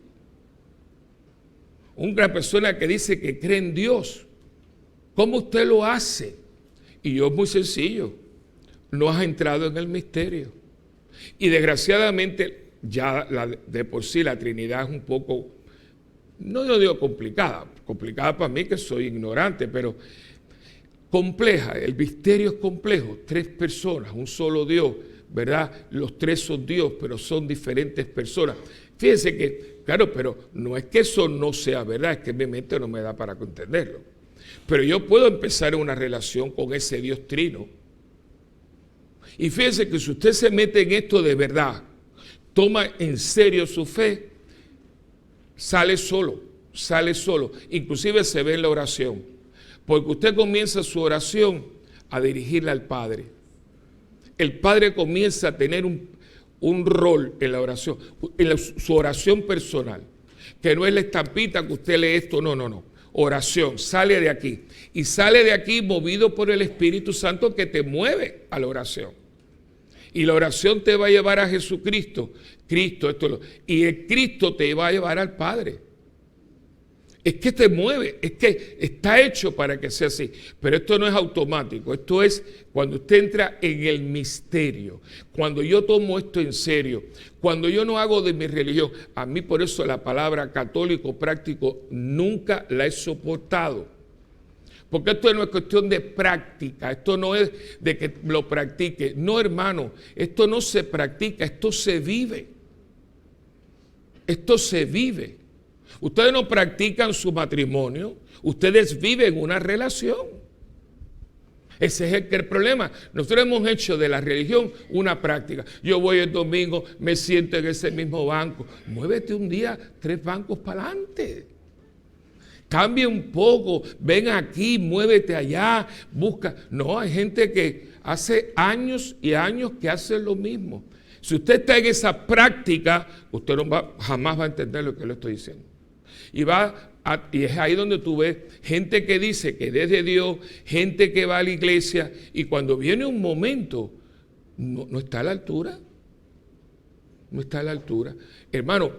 Una persona que dice que cree en Dios, ¿cómo usted lo hace? Y yo, muy sencillo, no has entrado en el misterio. Y desgraciadamente, ya de por sí la Trinidad es un poco, no digo complicada para mí que soy ignorante, pero compleja. El misterio es complejo. 3 personas, un solo Dios, ¿verdad? Los 3 son Dios, pero son diferentes personas. Fíjense que, claro, pero no es que eso no sea verdad, es que mi mente no me da para entenderlo. Pero yo puedo empezar una relación con ese Dios trino. Y fíjense que si usted se mete en esto de verdad, toma en serio su fe, sale solo. Inclusive se ve en la oración. Porque usted comienza su oración a dirigirla al Padre. El Padre comienza a tener un rol en la oración, en su oración personal. Que no es la estampita que usted lee esto, no. Oración, sale de aquí. Y sale de aquí movido por el Espíritu Santo que te mueve a la oración. Y la oración te va a llevar a Jesucristo. Y el Cristo te va a llevar al Padre. Es que te mueve, es que está hecho para que sea así. Pero esto no es automático, esto es cuando usted entra en el misterio. Cuando yo tomo esto en serio, cuando yo no hago de mi religión, a mí por eso la palabra católico práctico nunca la he soportado. Porque esto no es cuestión de práctica, esto no es de que lo practique. No, hermano, esto no se practica, esto se vive. Esto se vive. Ustedes no practican su matrimonio, ustedes viven una relación. Ese es el problema. Nosotros hemos hecho de la religión una práctica. Yo voy el domingo, me siento en ese mismo banco. Muévete un día 3 bancos para adelante. Cambia un poco, ven aquí, muévete allá, busca. No, hay gente que hace años y años que hace lo mismo. Si usted está en esa práctica, usted jamás va a entender lo que le estoy diciendo. Y es ahí donde tú ves gente que dice que desde Dios, gente que va a la iglesia, y cuando viene un momento, no está a la altura. No está a la altura. Hermano,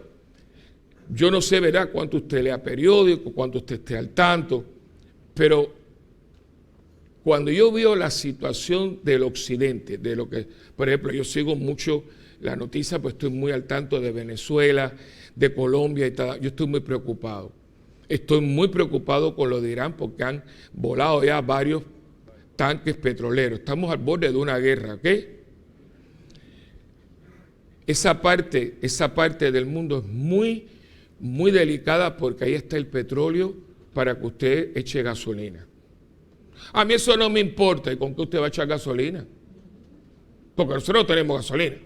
yo no sé, ¿verdad?, cuánto usted lea periódico, cuánto usted esté al tanto, pero cuando yo veo la situación del occidente, de lo que, por ejemplo, yo sigo mucho la noticia, pues estoy muy al tanto de Venezuela, de Colombia y tal. Yo estoy muy preocupado. Estoy muy preocupado con lo de Irán porque han volado ya varios tanques petroleros. Estamos al borde de una guerra, ¿ok? Esa parte del mundo es muy, muy delicada porque ahí está el petróleo para que usted eche gasolina. A mí eso no me importa. ¿Y con qué usted va a echar gasolina? Porque nosotros no tenemos gasolina.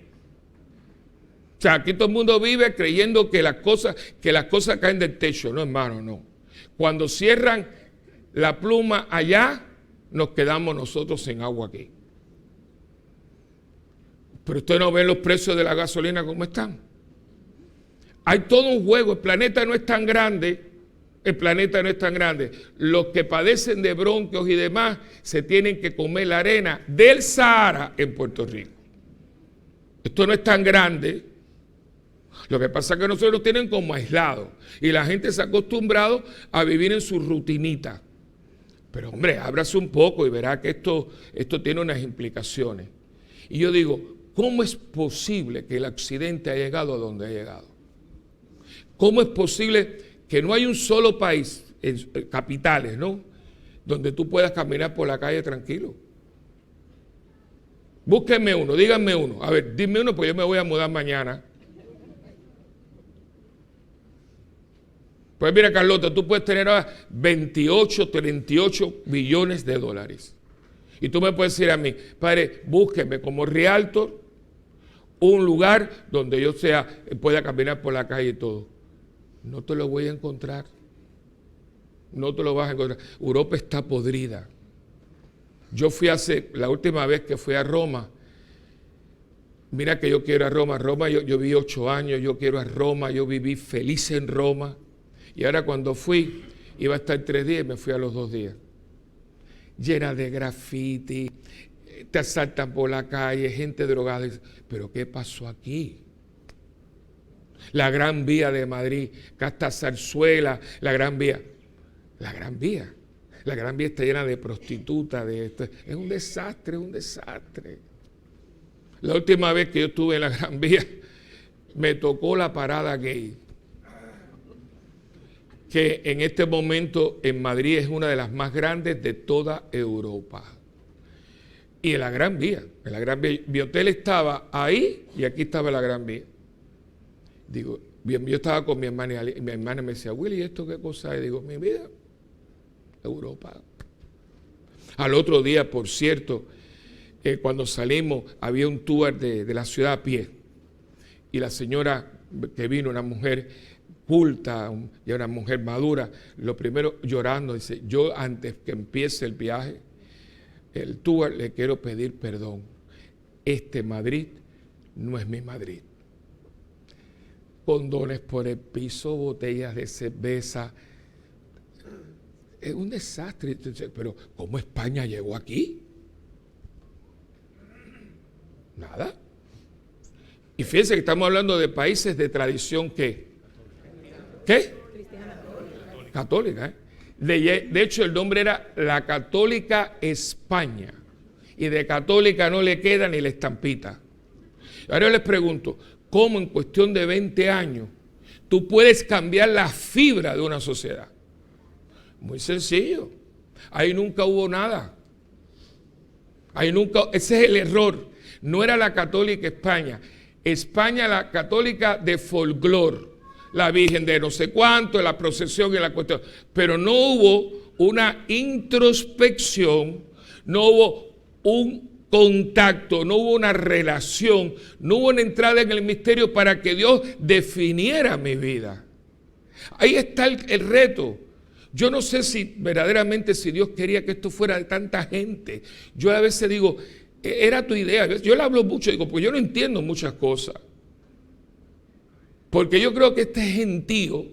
O sea, aquí todo el mundo vive creyendo que las cosas caen del techo. No, hermano, no. Cuando cierran la pluma allá, nos quedamos nosotros sin agua aquí. Pero ustedes no ven los precios de la gasolina como están. Hay todo un juego. El planeta no es tan grande. Los que padecen de bronquios y demás se tienen que comer la arena del Sahara en Puerto Rico. Esto no es tan grande. Lo que pasa es que nosotros nos tienen como aislados y la gente se ha acostumbrado a vivir en su rutinita. Pero hombre, ábrase un poco y verá que esto tiene unas implicaciones. Y yo digo, ¿cómo es posible que el occidente ha llegado a donde ha llegado? ¿Cómo es posible que no hay un solo país, capitales, ¿no?, donde tú puedas caminar por la calle tranquilo? Búsquenme uno, díganme uno. A ver, dime uno, pues yo me voy a mudar mañana. Pues mira, Carlota, tú puedes tener ahora 28, 38 billones de dólares. Y tú me puedes decir a mí, padre, búsqueme como realtor un lugar donde yo pueda caminar por la calle y todo. No te lo voy a encontrar. No te lo vas a encontrar. Europa está podrida. Yo fui la última vez que fui a Roma. Mira que yo quiero a Roma. Roma, yo viví 8 años, yo quiero a Roma, yo viví feliz en Roma. Y ahora cuando fui, iba a estar 3 días y me fui a los 2 días. Llena de graffiti, te asaltan por la calle, gente drogada. ¿Pero qué pasó aquí? La Gran Vía de Madrid, que hasta Zarzuela, la Gran Vía está llena de prostitutas, es un desastre, es un desastre. La última vez que yo estuve en la Gran Vía, me tocó la parada gay, que en este momento en Madrid es una de las más grandes de toda Europa. Y en la Gran Vía, mi hotel estaba ahí y aquí estaba la Gran Vía. Digo, bien, yo estaba con mi hermana y mi hermana me decía, Willy, ¿esto qué cosa es? Digo, mi vida, Europa. Al otro día, por cierto, cuando salimos, había un tour de la ciudad a pie. Y la señora que vino, una mujer culta, ya una mujer madura, lo primero llorando, dice, yo antes que empiece el viaje, el tour, le quiero pedir perdón. Este Madrid no es mi Madrid. Condones por el piso, botellas de cerveza. Es un desastre. Pero ¿cómo España llegó aquí? Nada. Y fíjense que estamos hablando de países de tradición ¿qué? Católica. De hecho, el nombre era la Católica España. Y de católica no le queda ni la estampita. Ahora yo les pregunto, ¿cómo en cuestión de 20 años tú puedes cambiar la fibra de una sociedad? Muy sencillo. Ahí nunca hubo nada. Ese es el error. No era la Católica España. España, la católica de folclor. La Virgen de no sé cuánto, la procesión y la cuestión. Pero no hubo una introspección, no hubo un contacto, no hubo una relación, no hubo una entrada en el misterio para que Dios definiera mi vida. Ahí está el reto. Yo no sé si verdaderamente si Dios quería que esto fuera de tanta gente. Yo a veces digo, era tu idea. Yo le hablo mucho, digo, pues yo no entiendo muchas cosas. Porque yo creo que este gentío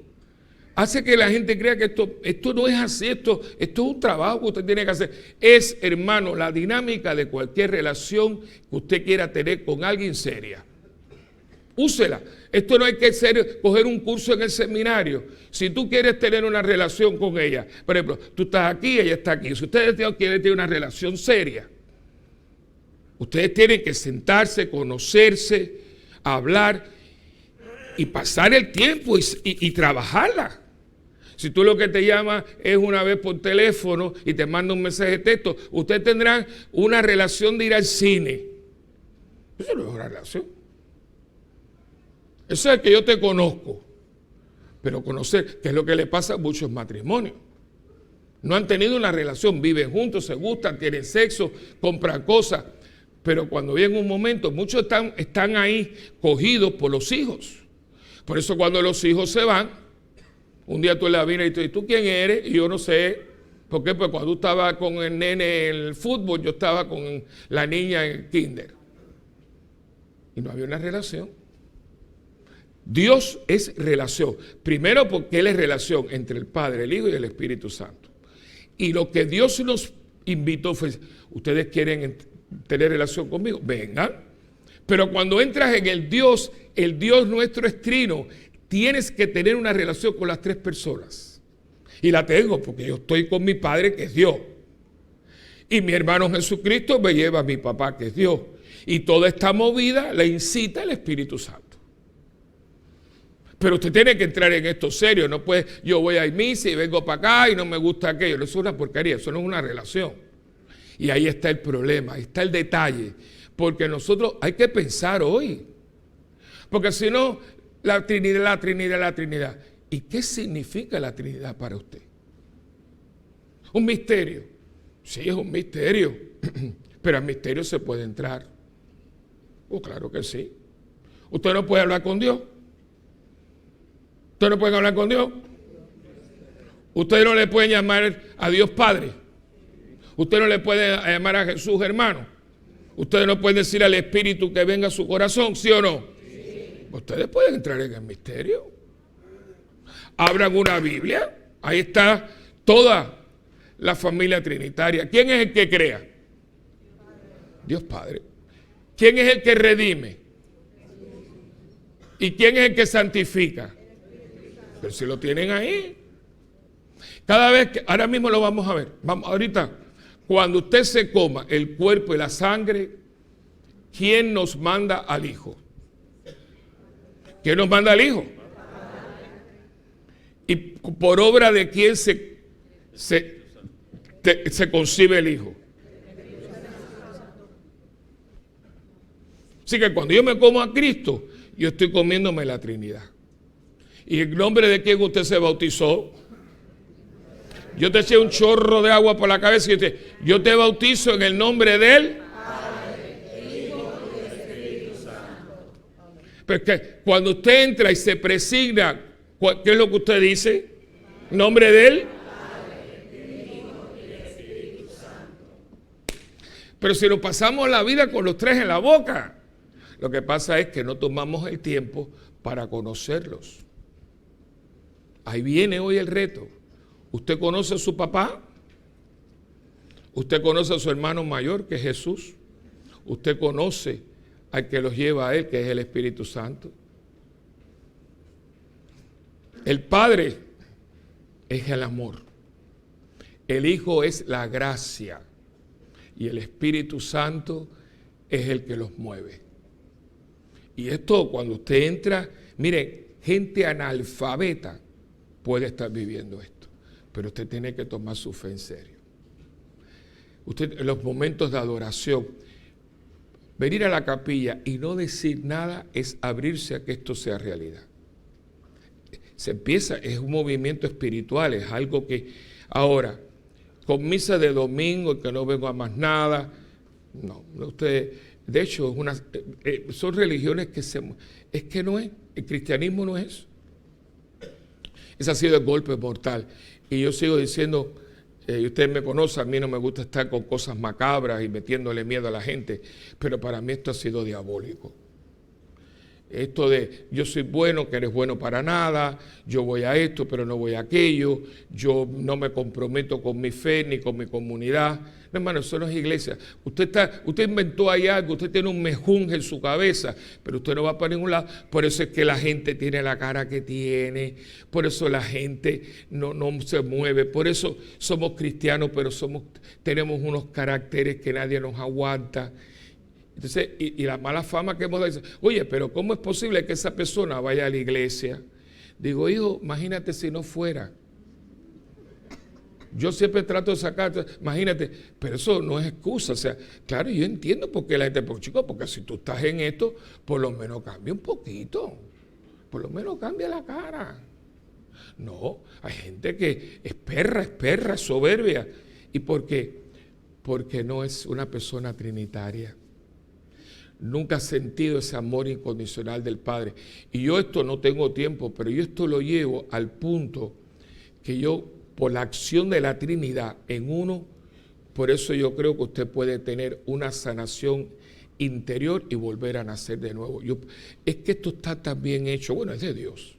hace que la gente crea que esto no es así, esto es un trabajo que usted tiene que hacer. Es, hermano, la dinámica de cualquier relación que usted quiera tener con alguien seria. Úsela. Esto no hay que coger un curso en el seminario. Si tú quieres tener una relación con ella, por ejemplo, tú estás aquí, ella está aquí. Si ustedes quieren tener una relación seria, ustedes tienen que sentarse, conocerse, hablar y pasar el tiempo y trabajarla. Si tú lo que te llamas es una vez por teléfono y te manda un mensaje de texto, ustedes tendrán una relación de ir al cine. Eso no es una relación. Eso es que yo te conozco. Pero conocer, que es lo que le pasa a muchos matrimonios. No han tenido una relación, viven juntos, se gustan, tienen sexo, compran cosas. Pero cuando viene un momento, muchos están ahí cogidos por los hijos. Por eso cuando los hijos se van, un día tú le vienes y tú dices, ¿tú quién eres? Y yo no sé. ¿Por qué? Pues cuando tú estabas con el nene en el fútbol, yo estaba con la niña en el kinder. Y no había una relación. Dios es relación. Primero porque Él es relación entre el Padre, el Hijo y el Espíritu Santo. Y lo que Dios nos invitó fue, ¿ustedes quieren tener relación conmigo? Vengan. Pero cuando entras en el Dios el Dios nuestro es trino, tienes que tener una relación con las tres personas. Y la tengo porque yo estoy con mi Padre, que es Dios. Y mi hermano Jesucristo me lleva a mi papá, que es Dios. Y toda esta movida la incita el Espíritu Santo. Pero usted tiene que entrar en esto serio. No puede, yo voy a misa y vengo para acá y no me gusta aquello. Eso es una porquería, eso no es una relación. Y ahí está el problema, ahí está el detalle. Porque nosotros hay que pensar hoy. Porque si no, la Trinidad, la Trinidad, la Trinidad. ¿Y qué significa la Trinidad para usted? Un misterio. Sí, es un misterio. Pero al misterio se puede entrar. Oh, claro que sí. Usted no puede hablar con Dios. Usted no puede hablar con Dios. Usted no le puede llamar a Dios Padre. Usted no le puede llamar a Jesús hermano. Usted no puede decir al Espíritu que venga a su corazón, ¿sí o no? Sí. Ustedes pueden entrar en el misterio. Abran una Biblia. Ahí está toda la familia trinitaria. ¿Quién es el que crea? Dios Padre. ¿Quién es el que redime? ¿Y quién es el que santifica? Pero si lo tienen ahí. Cada vez que, ahora mismo lo vamos a ver. Vamos, ahorita, cuando usted se coma el cuerpo y la sangre, ¿quién nos manda al Hijo? ¿Quién nos manda al Hijo? ¿Y por obra de quién se concibe el Hijo? Así que cuando yo me como a Cristo, yo estoy comiéndome la Trinidad. ¿Y en nombre de quién usted se bautizó? Yo te eché un chorro de agua por la cabeza y yo te bautizo en el nombre de Él. Pero que cuando usted entra y se presigna, ¿qué es lo que usted dice? ¿Nombre de Él? Pero si nos pasamos la vida con los tres en la boca, lo que pasa es que no tomamos el tiempo para conocerlos. Ahí viene hoy el reto. ¿Usted conoce a su papá? ¿Usted conoce a su hermano mayor, que es Jesús? ¿Usted conoce al que los lleva a Él, que es el Espíritu Santo? El Padre es el amor. El Hijo es la gracia. Y el Espíritu Santo es el que los mueve. Y esto, cuando usted entra, mire, gente analfabeta puede estar viviendo esto, pero usted tiene que tomar su fe en serio. Usted, en los momentos de adoración, venir a la capilla y no decir nada es abrirse a que esto sea realidad. Se empieza, es un movimiento espiritual, es algo que ahora, con misa de domingo, que no vengo a más nada, no, usted, de hecho, son religiones que es que no es, el cristianismo no es eso. Ese ha sido el golpe mortal. Y yo sigo diciendo, y ustedes me conocen, a mí no me gusta estar con cosas macabras y metiéndole miedo a la gente, pero para mí esto ha sido diabólico. Esto de yo soy bueno, que eres bueno para nada, yo voy a esto, pero no voy a aquello, yo no me comprometo con mi fe ni con mi comunidad. No, hermano, eso no es iglesia. Usted inventó ahí algo, usted tiene un mejunje en su cabeza, pero usted no va para ningún lado. Por eso es que la gente tiene la cara que tiene, por eso la gente no se mueve, por eso somos cristianos, pero tenemos unos caracteres que nadie nos aguanta. Entonces, y la mala fama que hemos dado, oye, pero ¿cómo es posible que esa persona vaya a la iglesia? Digo, hijo, imagínate si no fuera. Yo siempre trato de sacar, imagínate, pero eso no es excusa. O sea, claro, yo entiendo por qué la gente, porque si tú estás en esto, por lo menos cambia un poquito. Por lo menos cambia la cara. No, hay gente que es perra, soberbia. ¿Y por qué? Porque no es una persona trinitaria. Nunca ha sentido ese amor incondicional del Padre. Y yo esto no tengo tiempo, pero yo esto lo llevo al punto que yo, por la acción de la Trinidad en uno, por eso yo creo que usted puede tener una sanación interior y volver a nacer de nuevo. Es que esto está tan bien hecho, bueno, es de Dios.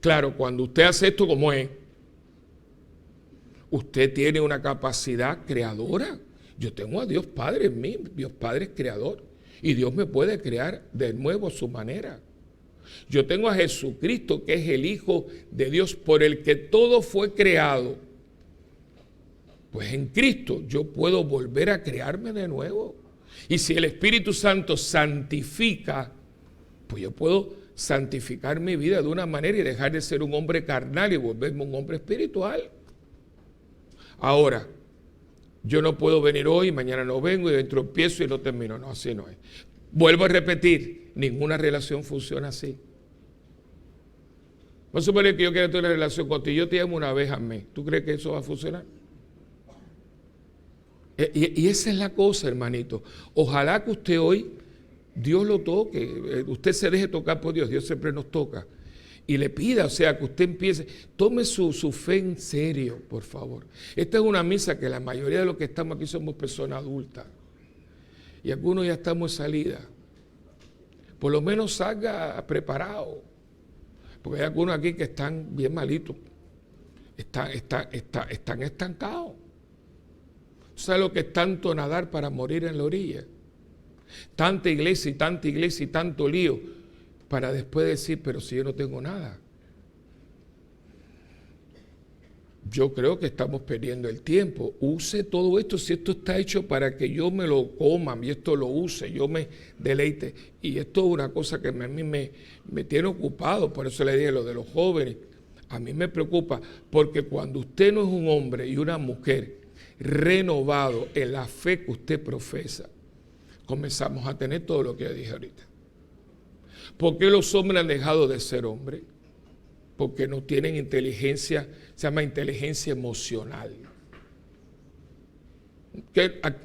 Claro, cuando usted hace esto como es, usted tiene una capacidad creadora. Yo tengo a Dios Padre en mí, Dios Padre es creador. Y Dios me puede crear de nuevo a su manera. Yo tengo a Jesucristo, que es el Hijo de Dios, por el que todo fue creado. Pues en Cristo yo puedo volver a crearme de nuevo. Y si el Espíritu Santo santifica, pues yo puedo santificar mi vida de una manera y dejar de ser un hombre carnal y volverme un hombre espiritual. Ahora, yo no puedo venir hoy, mañana no vengo y dentro empiezo y no termino. No, así no es. Vuelvo a repetir, ninguna relación funciona así. Vamos a suponer que yo quiero tener una relación contigo, yo te llamo una vez al mes. ¿Tú crees que eso va a funcionar? Y esa es la cosa, hermanito. Ojalá que usted hoy, Dios lo toque, usted se deje tocar por Dios, Dios siempre nos toca. Y le pida, o sea, que usted empiece, tome su fe en serio, por favor. Esta es una misa que la mayoría de los que estamos aquí somos personas adultas. Y algunos ya estamos en salida. Por lo menos salga preparado. Porque hay algunos aquí que están bien malitos. Están estancados. ¿Sabes lo que es tanto nadar para morir en la orilla? Tanta iglesia y tanto lío para después decir, pero si yo no tengo nada. Yo creo que estamos perdiendo el tiempo. Use todo esto, si esto está hecho para que yo me lo coma, y esto lo use, yo me deleite. Y esto es una cosa que a mí me tiene ocupado, por eso le dije lo de los jóvenes. A mí me preocupa, porque cuando usted no es un hombre y una mujer renovado en la fe que usted profesa, comenzamos a tener todo lo que yo dije ahorita. ¿Por qué los hombres han dejado de ser hombres? Porque no tienen inteligencia, se llama inteligencia emocional.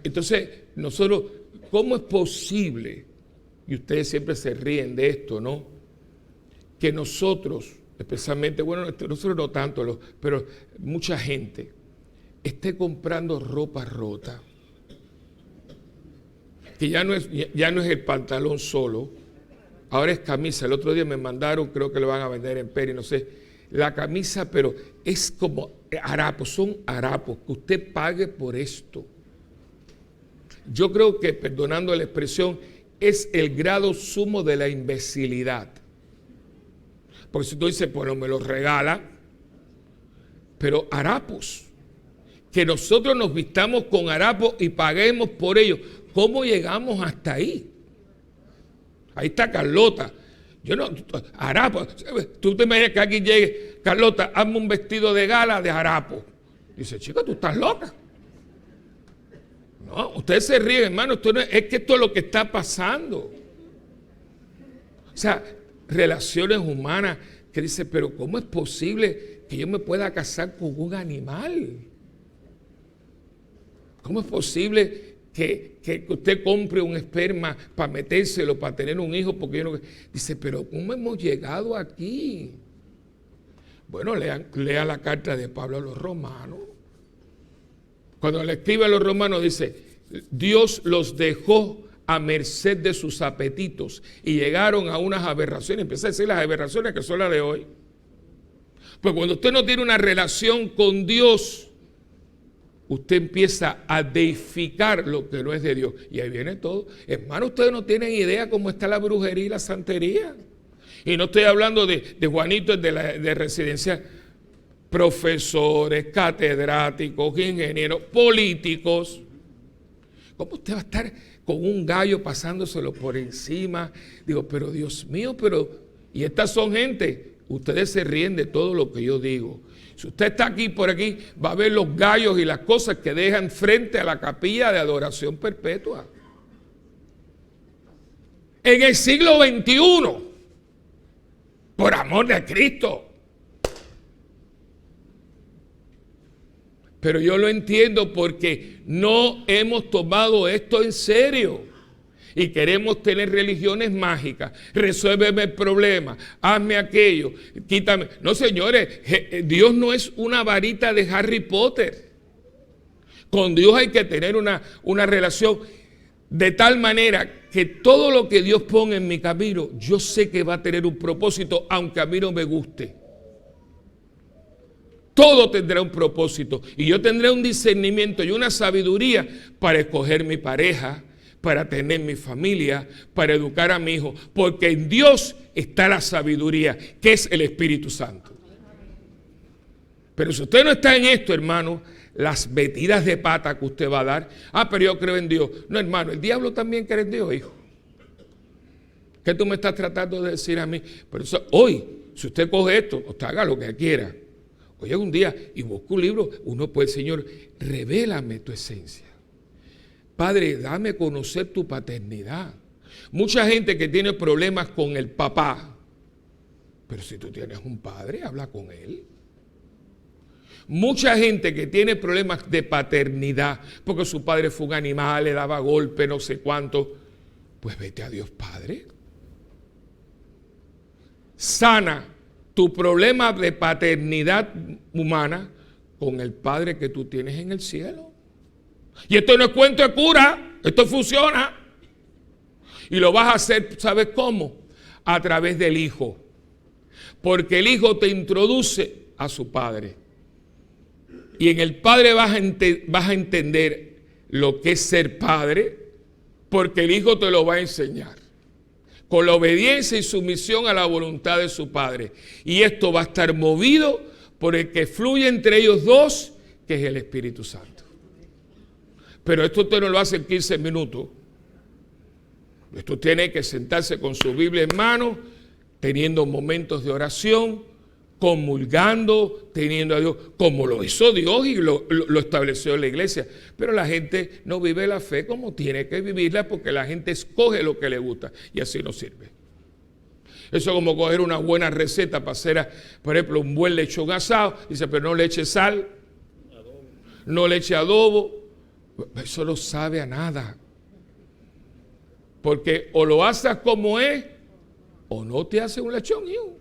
Entonces, nosotros, ¿cómo es posible? Y ustedes siempre se ríen de esto, ¿no? Que nosotros, especialmente, bueno, nosotros no tanto, pero mucha gente esté comprando ropa rota. Que ya no es el pantalón solo, ahora es camisa. El otro día me mandaron, creo que lo van a vender en Peri, no sé, la camisa, pero es como harapos, son harapos, que usted pague por esto. Yo creo que, perdonando la expresión, es el grado sumo de la imbecilidad. Porque si tú dices, bueno, me lo regala, pero harapos, que nosotros nos vistamos con harapos y paguemos por ellos. ¿Cómo llegamos hasta ahí? Ahí está Carlota. Yo no, harapo. Tú te imaginas que alguien llegue, Carlota, hazme un vestido de gala de harapo. Dice, chica, tú estás loca. No, ustedes se ríen, hermano. Es que esto es lo que está pasando. O sea, relaciones humanas que dice, pero ¿cómo es posible que yo me pueda casar con un animal? ¿Cómo es posible que usted compre un esperma para metérselo, para tener un hijo? Porque yo no... Dice, pero ¿cómo hemos llegado aquí? Bueno, lea la carta de Pablo a los romanos. Cuando le escribe a los romanos dice, Dios los dejó a merced de sus apetitos y llegaron a unas aberraciones. Empieza a decir las aberraciones que son las de hoy. Pues cuando usted no tiene una relación con Dios, usted empieza a deificar lo que no es de Dios. Y ahí viene todo. Hermano, ustedes no tienen idea cómo está la brujería y la santería. Y no estoy hablando de Juanitos de residencia. Profesores, catedráticos, ingenieros, políticos. ¿Cómo usted va a estar con un gallo pasándoselo por encima? Digo, pero Dios mío, y estas son gente, ustedes se ríen de todo lo que yo digo. Si usted está aquí por aquí, va a ver los gallos y las cosas que dejan frente a la capilla de adoración perpetua. En el siglo XXI, por amor de Cristo. Pero yo lo entiendo porque no hemos tomado esto en serio. Y queremos tener religiones mágicas. Resuélveme el problema, hazme aquello, quítame. No, señores, Dios no es una varita de Harry Potter. Con Dios hay que tener una relación de tal manera que todo lo que Dios ponga en mi camino, yo sé que va a tener un propósito, aunque a mí no me guste. Todo tendrá un propósito. Y yo tendré un discernimiento y una sabiduría para escoger mi pareja, para tener mi familia, para educar a mi hijo, porque en Dios está la sabiduría, que es el Espíritu Santo. Pero si usted no está en esto, hermano, las metidas de pata que usted va a dar, pero yo creo en Dios. No, hermano, el diablo también cree en Dios, hijo. ¿Qué tú me estás tratando de decir a mí? Pero eso, hoy, si usted coge esto, usted haga lo que quiera. Hoy es un día y busca un libro, uno puede, Señor, revélame tu esencia. Padre, dame a conocer tu paternidad. Mucha gente que tiene problemas con el papá, pero si tú tienes un padre, habla con él. Mucha gente que tiene problemas de paternidad, porque su padre fue un animal, le daba golpe, no sé cuánto, pues vete a Dios Padre. Sana tu problema de paternidad humana con el Padre que tú tienes en el cielo. Y esto no es cuento de cura, esto funciona. Y lo vas a hacer, ¿sabes cómo? A través del Hijo. Porque el Hijo te introduce a su Padre. Y en el Padre vas a entender lo que es ser Padre, porque el Hijo te lo va a enseñar. Con la obediencia y sumisión a la voluntad de su Padre. Y esto va a estar movido por el que fluye entre ellos dos, que es el Espíritu Santo. Pero esto usted no lo hace en 15 minutos. Esto tiene que sentarse con su Biblia en mano, teniendo momentos de oración, comulgando, teniendo a Dios, como lo hizo Dios y lo estableció en la iglesia. Pero la gente no vive la fe como tiene que vivirla, porque la gente escoge lo que le gusta y así no sirve. Eso es como coger una buena receta para hacer, por ejemplo, un buen lechón asado. Dice, pero no le eche sal, no le eche adobo. Eso no sabe a nada. Porque o lo haces como es, o no te hace un lechón, hijo.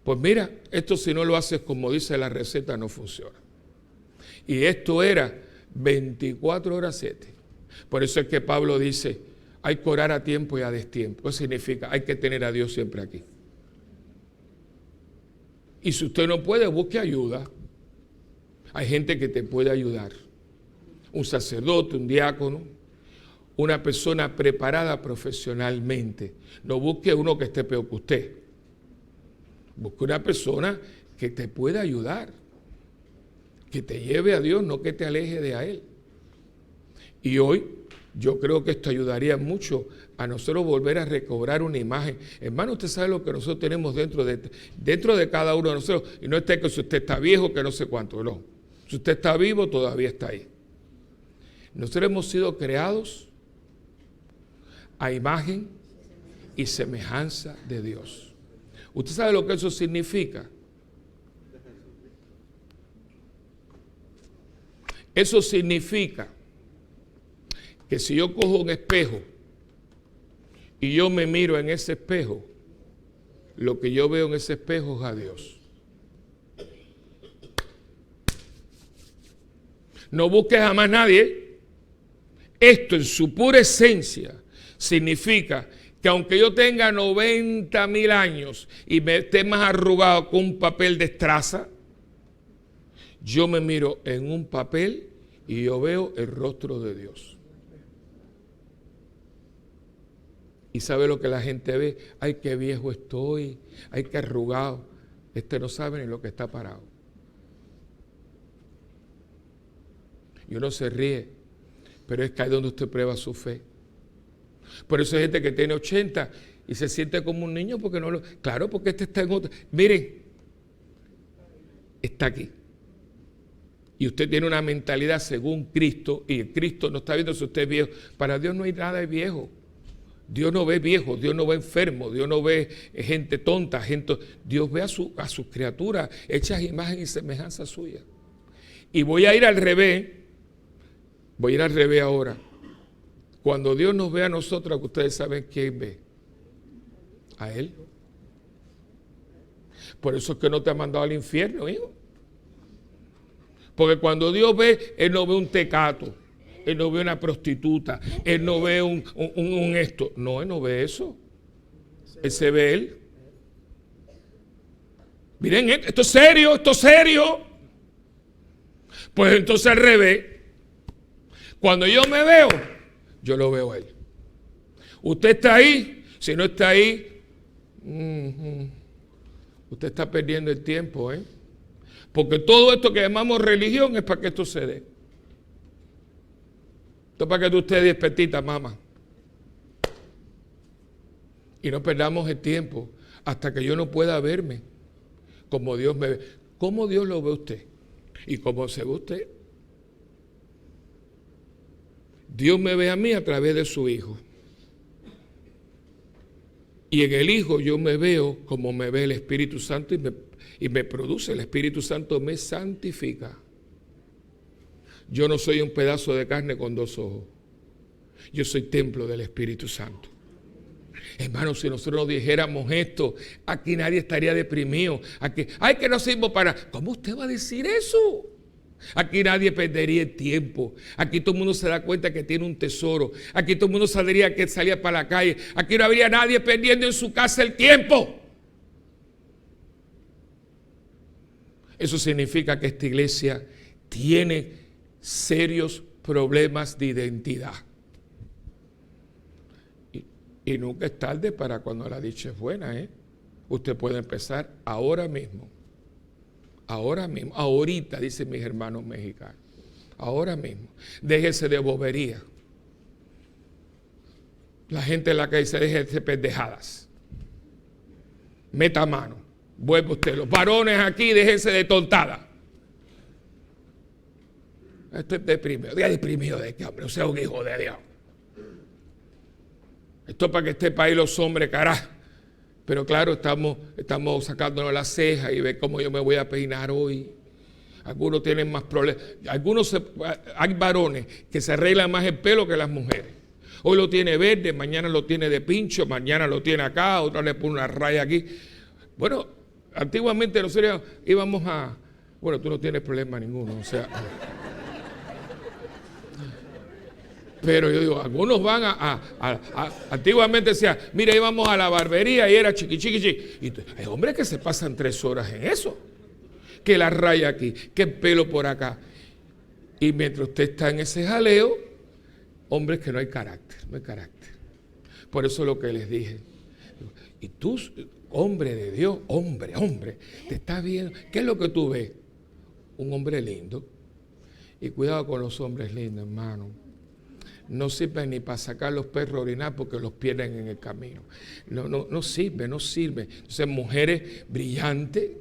Pues mira, esto si no lo haces como dice la receta no funciona. Y esto era 24 horas 7. Por eso es que Pablo dice, hay que orar a tiempo y a destiempo. Eso significa, hay que tener a Dios siempre aquí. Y si usted no puede, busque ayuda. Hay gente que te puede ayudar. Un sacerdote, un diácono, una persona preparada profesionalmente. No busque uno que esté peor que usted. Busca una persona que te pueda ayudar, que te lleve a Dios, no que te aleje de a Él. Y hoy yo creo que esto ayudaría mucho a nosotros volver a recobrar una imagen. Hermano, usted sabe lo que nosotros tenemos dentro de cada uno de nosotros. Y no es que si usted está viejo, que no sé cuánto, no. Si usted está vivo, todavía está ahí. Nosotros hemos sido creados a imagen y semejanza de Dios. ¿Usted sabe lo que eso significa? Eso significa que si yo cojo un espejo y yo me miro en ese espejo, lo que yo veo en ese espejo es a Dios. No busques jamás nadie. Esto en su pura esencia significa que aunque yo tenga 90,000 años y me esté más arrugado con un papel de estraza, yo me miro en un papel y yo veo el rostro de Dios. ¿Y sabe lo que la gente ve? Ay, qué viejo estoy, ay, qué arrugado. No sabe ni lo que está parado. Y uno se ríe, pero es que ahí donde usted prueba su fe. Por eso hay gente que tiene 80 y se siente como un niño porque no lo... Claro, porque este está en otro... Miren, está aquí. Y usted tiene una mentalidad según Cristo, y Cristo no está viendo si usted es viejo. Para Dios no hay nada de viejo. Dios no ve viejos, Dios no ve enfermos, Dios no ve gente tonta, Dios ve a sus criaturas hechas imagen y semejanza suya. Y voy a ir al revés ahora. Cuando Dios nos ve a nosotros, que ustedes saben quién ve, a Él. Por eso es que no te ha mandado al infierno, hijo. Porque cuando Dios ve, Él no ve un tecato, Él no ve una prostituta, Él no ve un esto. No, Él no ve eso. Él se ve Él. Miren, esto es serio, esto es serio. Pues entonces al revés. Cuando yo me veo, yo lo veo a Él. Usted está ahí, si no está ahí, usted está perdiendo el tiempo, porque todo esto que llamamos religión es para que esto se dé. Esto es para que tú estés despertita, mamá. Y no perdamos el tiempo hasta que yo no pueda verme como Dios me ve. ¿Cómo Dios lo ve usted? ¿Y cómo se ve usted? Dios me ve a mí a través de su Hijo. Y en el Hijo yo me veo como me ve el Espíritu Santo y me produce. El Espíritu Santo me santifica. Yo no soy un pedazo de carne con dos ojos. Yo soy templo del Espíritu Santo. Hermanos, si nosotros nos dijéramos esto, aquí nadie estaría deprimido. Aquí, ay, que no sirvo para... ¿Cómo usted va a decir eso? Aquí nadie perdería el tiempo. Aquí todo el mundo se da cuenta que tiene un tesoro. Aquí todo el mundo saldría que salía para la calle. Aquí no habría nadie perdiendo en su casa el tiempo. Eso significa que esta iglesia tiene serios problemas de identidad. Y nunca es tarde para cuando la dicha es buena, Usted puede empezar ahora mismo. Ahora mismo, ahorita, dicen mis hermanos mexicanos. Ahora mismo. Déjese de bobería. La gente en la calle se deje de pendejadas. Meta mano. Vuelve usted. Los varones aquí, déjense de tontada. Estoy deprimido. Diga deprimido de qué, hombre. O sea, un hijo de Dios. Esto es para que esté para ahí los hombres, carajo. Pero claro, estamos sacándonos las cejas y ve cómo yo me voy a peinar hoy. Algunos tienen más problemas. Hay varones que se arreglan más el pelo que las mujeres. Hoy lo tiene verde, mañana lo tiene de pincho, mañana lo tiene acá, otra le pone una raya aquí. Bueno, antiguamente nosotros íbamos a... Bueno, tú no tienes problema ninguno, o sea... Pero yo digo, algunos van antiguamente decía, mira, íbamos a la barbería y era chiqui. Y hay hombres que se pasan 3 horas en eso. Que la raya aquí, que el pelo por acá. Y mientras usted está en ese jaleo, hombres que no hay carácter. Por eso lo que les dije. Y tú, hombre de Dios, hombre, te estás viendo. ¿Qué es lo que tú ves? Un hombre lindo. Y cuidado con los hombres lindos, hermano. No sirven ni para sacar los perros a orinar porque los pierden en el camino. No sirve. Entonces, mujeres brillantes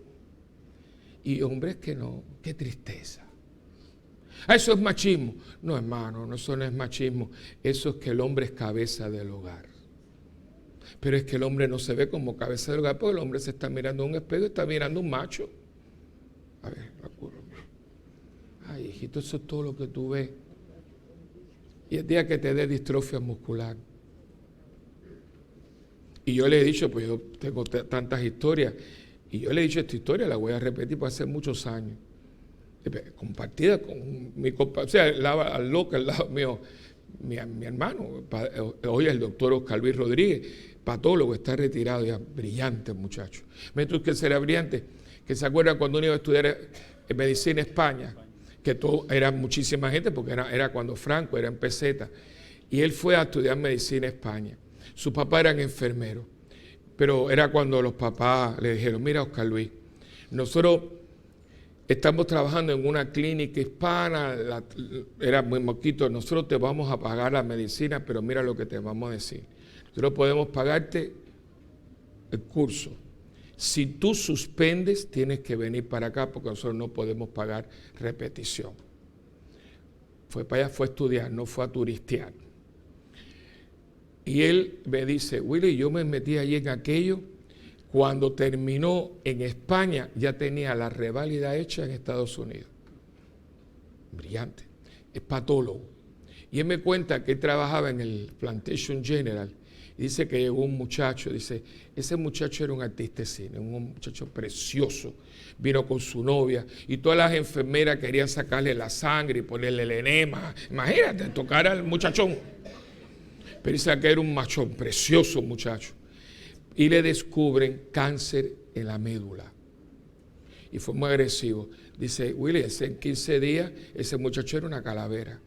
y hombres que no. Qué tristeza. Eso es machismo. No, hermano, eso no es machismo. Eso es que el hombre es cabeza del hogar. Pero es que el hombre no se ve como cabeza del hogar porque el hombre se está mirando a un espejo y está mirando a un macho. A ver, ay, hijito, eso es todo lo que tú ves. Y el día que te dé distrofia muscular. Y yo le he dicho, pues yo tengo tantas historias, y yo le he dicho esta historia, la voy a repetir por hace muchos años. Compartida con mi compañero, o sea, al lado mío, mi hermano, hoy el doctor Oscar Luis Rodríguez, patólogo, está retirado ya, brillante muchacho. Mientras que será brillante, que se acuerdan cuando uno iba a estudiar medicina en España, que todo, era muchísima gente, porque era cuando Franco era en peseta, y él fue a estudiar medicina en España. Sus papás eran enfermeros, pero era cuando los papás le dijeron, mira Oscar Luis, nosotros estamos trabajando en una clínica hispana, era muy moquito, nosotros te vamos a pagar la medicina, pero mira lo que te vamos a decir, nosotros podemos pagarte el curso. Si tú suspendes, tienes que venir para acá porque nosotros no podemos pagar repetición. Fue para allá, fue a estudiar, no fue a turistear. Y él me dice, Willy, yo me metí allí en aquello. Cuando terminó en España, ya tenía la reválida hecha en Estados Unidos. Brillante. Es patólogo. Y él me cuenta que él trabajaba en el Plantation General. Y dice que llegó un muchacho, dice, ese muchacho era un artista de cine, un muchacho precioso, vino con su novia y todas las enfermeras querían sacarle la sangre y ponerle el enema, imagínate, tocar al muchachón. Pero dice que era un machón, precioso muchacho. Y le descubren cáncer en la médula. Y fue muy agresivo. Dice, Willy, en 15 días ese muchacho era una calavera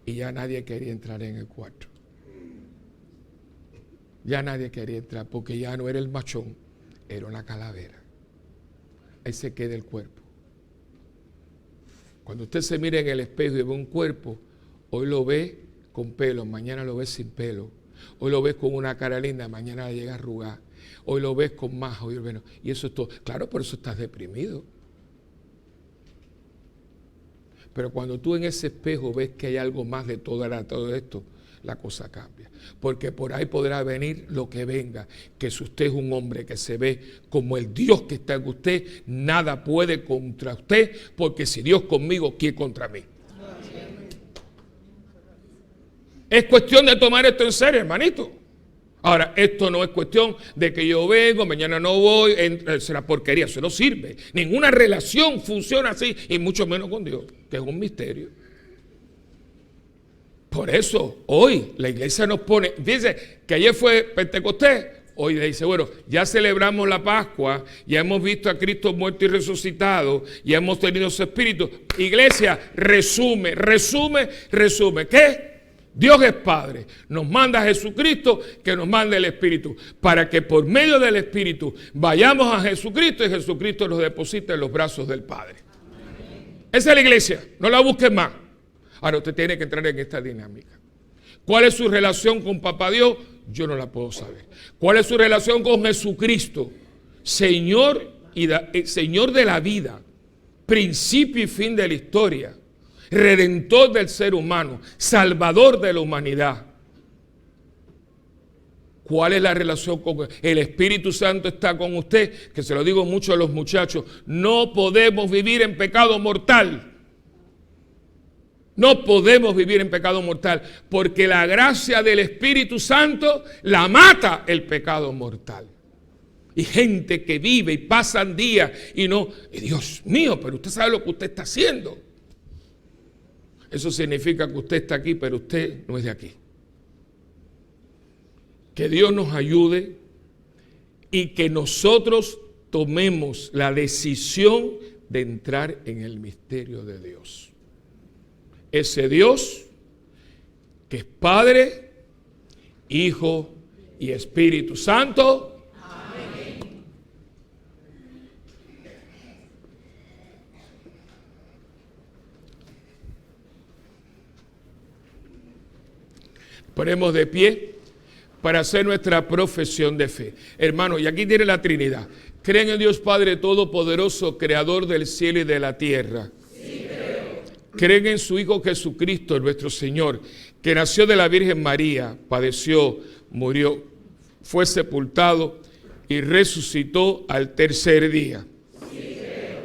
y ya nadie quería entrar en el cuarto. Ya nadie quería entrar porque ya no era el machón, era una calavera. Ahí se queda el cuerpo. Cuando usted se mira en el espejo y ve un cuerpo, hoy lo ve con pelo, mañana lo ves sin pelo. Hoy lo ves con una cara linda, mañana llega a arrugar. Hoy lo ves con más, hoy bueno, y eso es todo. Claro, por eso estás deprimido. Pero cuando tú en ese espejo ves que hay algo más de todo esto, la cosa cambia. Porque por ahí podrá venir lo que venga, que si usted es un hombre que se ve como el Dios que está en usted, nada puede contra usted, porque si Dios conmigo, ¿quién contra mí? Es cuestión de tomar esto en serio, hermanito. Ahora, esto no es cuestión de que yo vengo, mañana no voy, será porquería, eso no sirve. Ninguna relación funciona así, y mucho menos con Dios, que es un misterio. Por eso, hoy la iglesia nos pone, dice que ayer fue Pentecostés, hoy le dice, bueno, ya celebramos la Pascua, ya hemos visto a Cristo muerto y resucitado, ya hemos tenido su espíritu. Iglesia, resume. ¿Qué? Dios es Padre, nos manda a Jesucristo que nos mande el Espíritu, para que por medio del Espíritu vayamos a Jesucristo y Jesucristo nos deposite en los brazos del Padre. Esa es la iglesia, no la busquen más. Ahora usted tiene que entrar en esta dinámica. ¿Cuál es su relación con Papá Dios? Yo no la puedo saber. ¿Cuál es su relación con Jesucristo? Señor de la vida, principio y fin de la historia. Redentor del ser humano, salvador de la humanidad. ¿Cuál es la relación con el Espíritu Santo? Está con usted, que se lo digo mucho a los muchachos, no podemos vivir en pecado mortal. No podemos vivir en pecado mortal, porque la gracia del Espíritu Santo la mata el pecado mortal. Y gente que vive y pasan días y no, Dios mío, pero usted sabe lo que usted está haciendo. Eso significa que usted está aquí, pero usted no es de aquí. Que Dios nos ayude y que nosotros tomemos la decisión de entrar en el misterio de Dios. Ese Dios que es Padre, Hijo y Espíritu Santo. Ponemos de pie para hacer nuestra profesión de fe. Hermano, y aquí tiene la Trinidad. ¿Creen en Dios Padre Todopoderoso, Creador del cielo y de la tierra? Sí, creo. ¿Creen en su Hijo Jesucristo, nuestro Señor, que nació de la Virgen María, padeció, murió, fue sepultado y resucitó al tercer día? Sí, creo.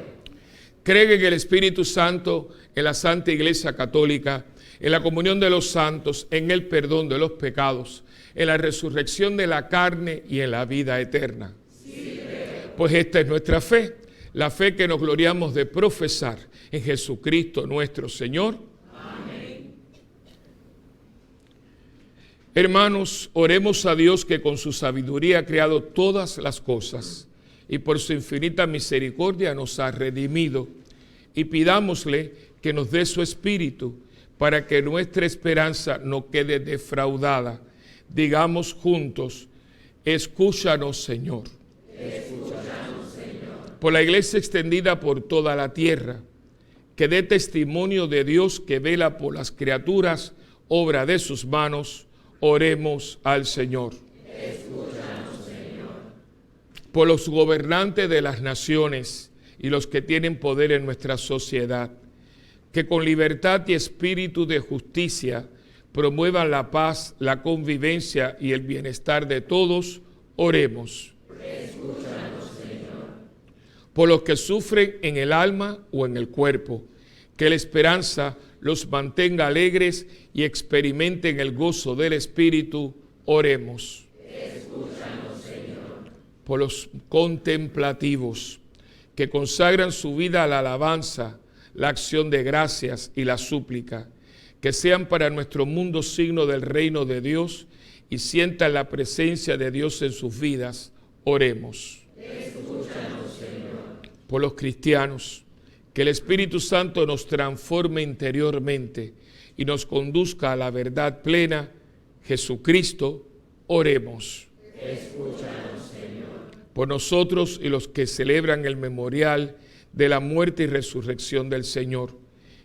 ¿Creen en el Espíritu Santo, en la Santa Iglesia Católica, en la comunión de los santos, en el perdón de los pecados, en la resurrección de la carne y en la vida eterna? Sí, pues esta es nuestra fe, la fe que nos gloriamos de profesar en Jesucristo nuestro Señor. Amén. Hermanos, oremos a Dios que con su sabiduría ha creado todas las cosas y por su infinita misericordia nos ha redimido, y pidámosle que nos dé su Espíritu para que nuestra esperanza no quede defraudada. Digamos juntos, escúchanos, Señor. Escúchanos, Señor. Por la iglesia extendida por toda la tierra, que dé testimonio de Dios que vela por las criaturas, obra de sus manos, oremos al Señor. Escúchanos, Señor. Por los gobernantes de las naciones y los que tienen poder en nuestra sociedad, que con libertad y espíritu de justicia promuevan la paz, la convivencia y el bienestar de todos, oremos. Escúchanos, Señor. Por los que sufren en el alma o en el cuerpo, que la esperanza los mantenga alegres y experimenten el gozo del Espíritu, oremos. Escúchanos, Señor. Por los contemplativos, que consagran su vida a la alabanza, la acción de gracias y la súplica, que sean para nuestro mundo signo del reino de Dios y sientan la presencia de Dios en sus vidas, oremos. Escúchanos, Señor. Por los cristianos, que el Espíritu Santo nos transforme interiormente y nos conduzca a la verdad plena, Jesucristo, oremos. Escúchanos, Señor. Por nosotros y los que celebran el memorial de la muerte y resurrección del Señor,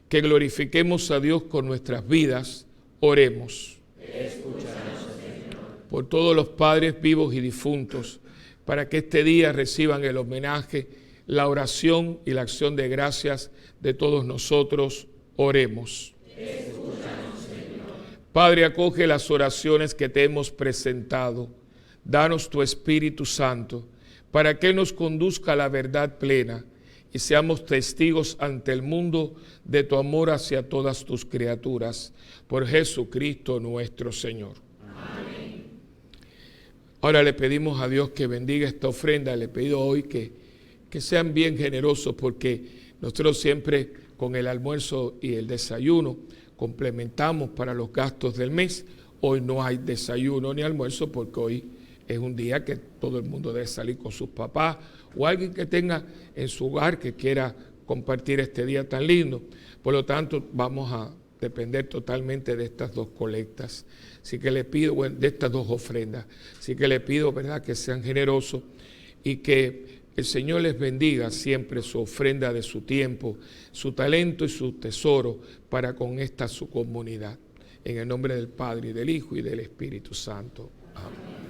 que glorifiquemos a Dios con nuestras vidas, oremos. Escúchanos, Señor. Por todos los padres vivos y difuntos, para que este día reciban el homenaje, la oración y la acción de gracias de todos nosotros, oremos. Escúchanos, Señor. Padre, acoge las oraciones que te hemos presentado. Danos tu Espíritu Santo, para que nos conduzca a la verdad plena y seamos testigos ante el mundo de tu amor hacia todas tus criaturas. Por Jesucristo nuestro Señor. Amén. Ahora le pedimos a Dios que bendiga esta ofrenda. Le pido hoy que sean bien generosos, porque nosotros siempre con el almuerzo y el desayuno complementamos para los gastos del mes. Hoy no hay desayuno ni almuerzo porque hoy es un día que todo el mundo debe salir con sus papás o alguien que tenga en su hogar que quiera compartir este día tan lindo. Por lo tanto, vamos a depender totalmente de estas dos colectas. Así que le pido, de estas dos ofrendas. Así que le pido, ¿verdad?, que sean generosos y que el Señor les bendiga siempre su ofrenda de su tiempo, su talento y su tesoro para con esta su comunidad. En el nombre del Padre, y del Hijo, y del Espíritu Santo. Amén.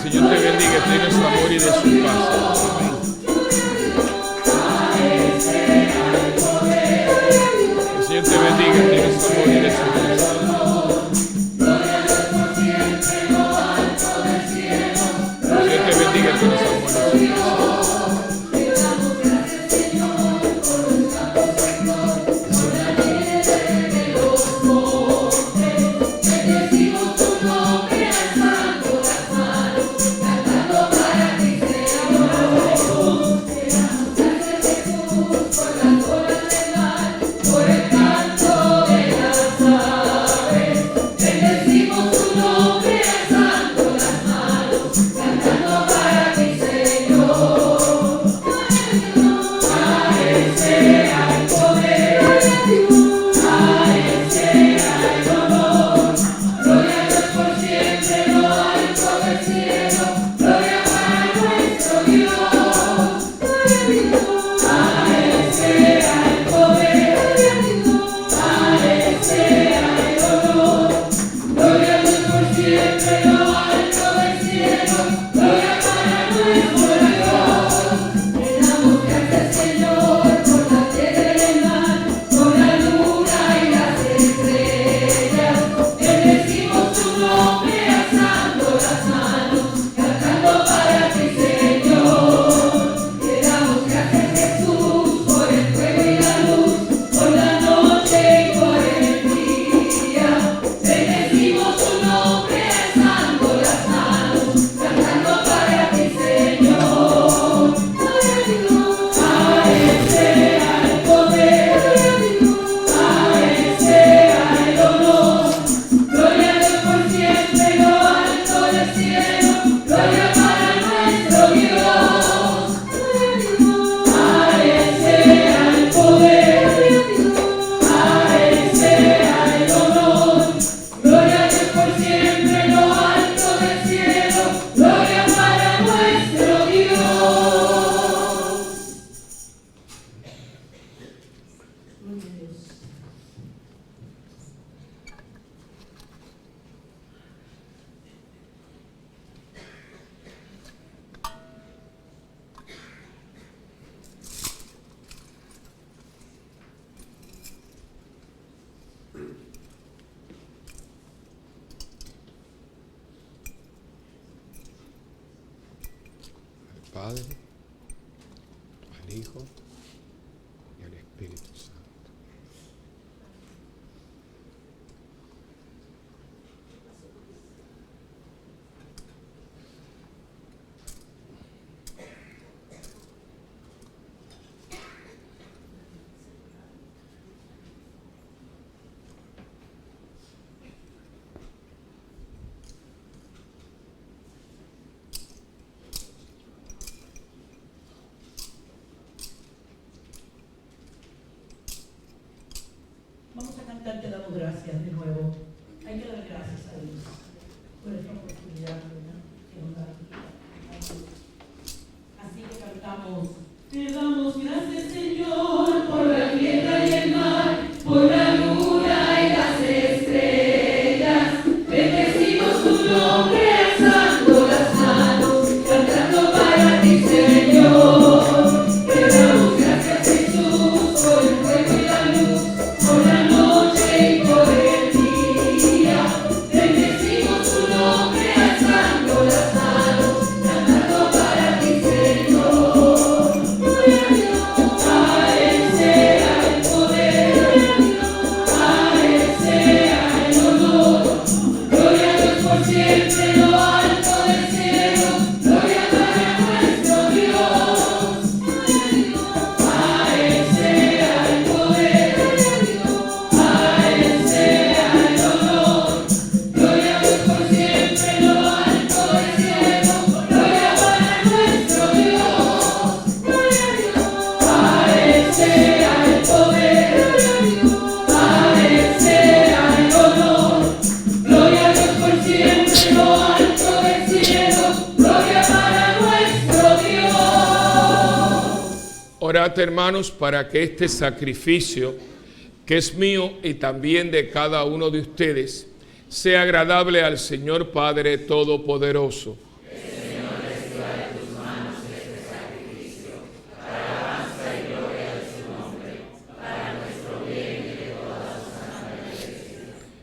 El Señor te bendiga, te llene su amor y de su paz. El Señor te bendiga, te llene su amor y de su paz. El Señor te bendiga, te llene su amor y de su paz. Padre, al Hijo y al Espíritu Santo. Te damos gracias de nuevo. Hay que dar gracias a Dios por esta oportunidad, ¿verdad?, que nos da. Así que cantamos. Te damos gracias, Señor, por la tierra y el mar, por la luna y las estrellas. Bendecimos tu nombre, alzando las manos, cantando para ti, Señor. Te damos gracias, Jesús, por el fuego y la luz, por la noche y por el día. Bendecimos tu nombre, alzando las manos, cantando para ti, Señor. Gloria a Dios, a Él sea el poder, a Él sea el honor. Gloria a Dios por siempre, lo alto del cielo, gloria para nuestro Dios. A Él sea el poder, a Él sea el honor. Gloria a Dios por siempre, lo alto del cielo, gloria para nuestro Dios. A Él sea el poder, a Él sea el honor. Gloria a Dios por siempre, lo alto del cielo, gloria para nuestro Dios. Orad, hermanos, para que este sacrificio que es mío y también de cada uno de ustedes, sea agradable al Señor Padre Todopoderoso.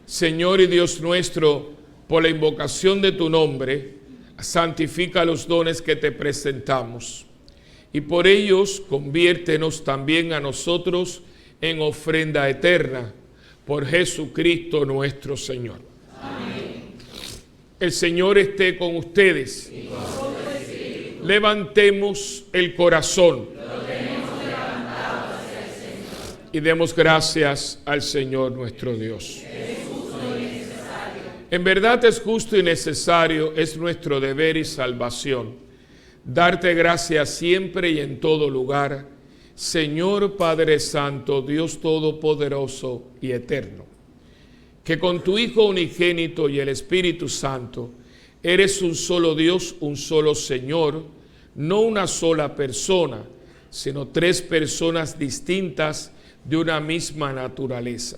Señor y Dios nuestro, por la invocación de tu nombre, santifica los dones que te presentamos. Y por ellos conviértenos también a nosotros en ofrenda eterna, por Jesucristo nuestro Señor. Amén. El Señor esté con ustedes. Y con tu espíritu. Levantemos el corazón. Lo tenemos levantado hacia el Señor. Y demos gracias al Señor nuestro Dios. En verdad es justo y necesario, es nuestro deber y salvación, darte gracias siempre y en todo lugar, Señor Padre Santo, Dios Todopoderoso y Eterno, que con tu Hijo unigénito y el Espíritu Santo eres un solo Dios, un solo Señor, no una sola persona, sino tres personas distintas de una misma naturaleza.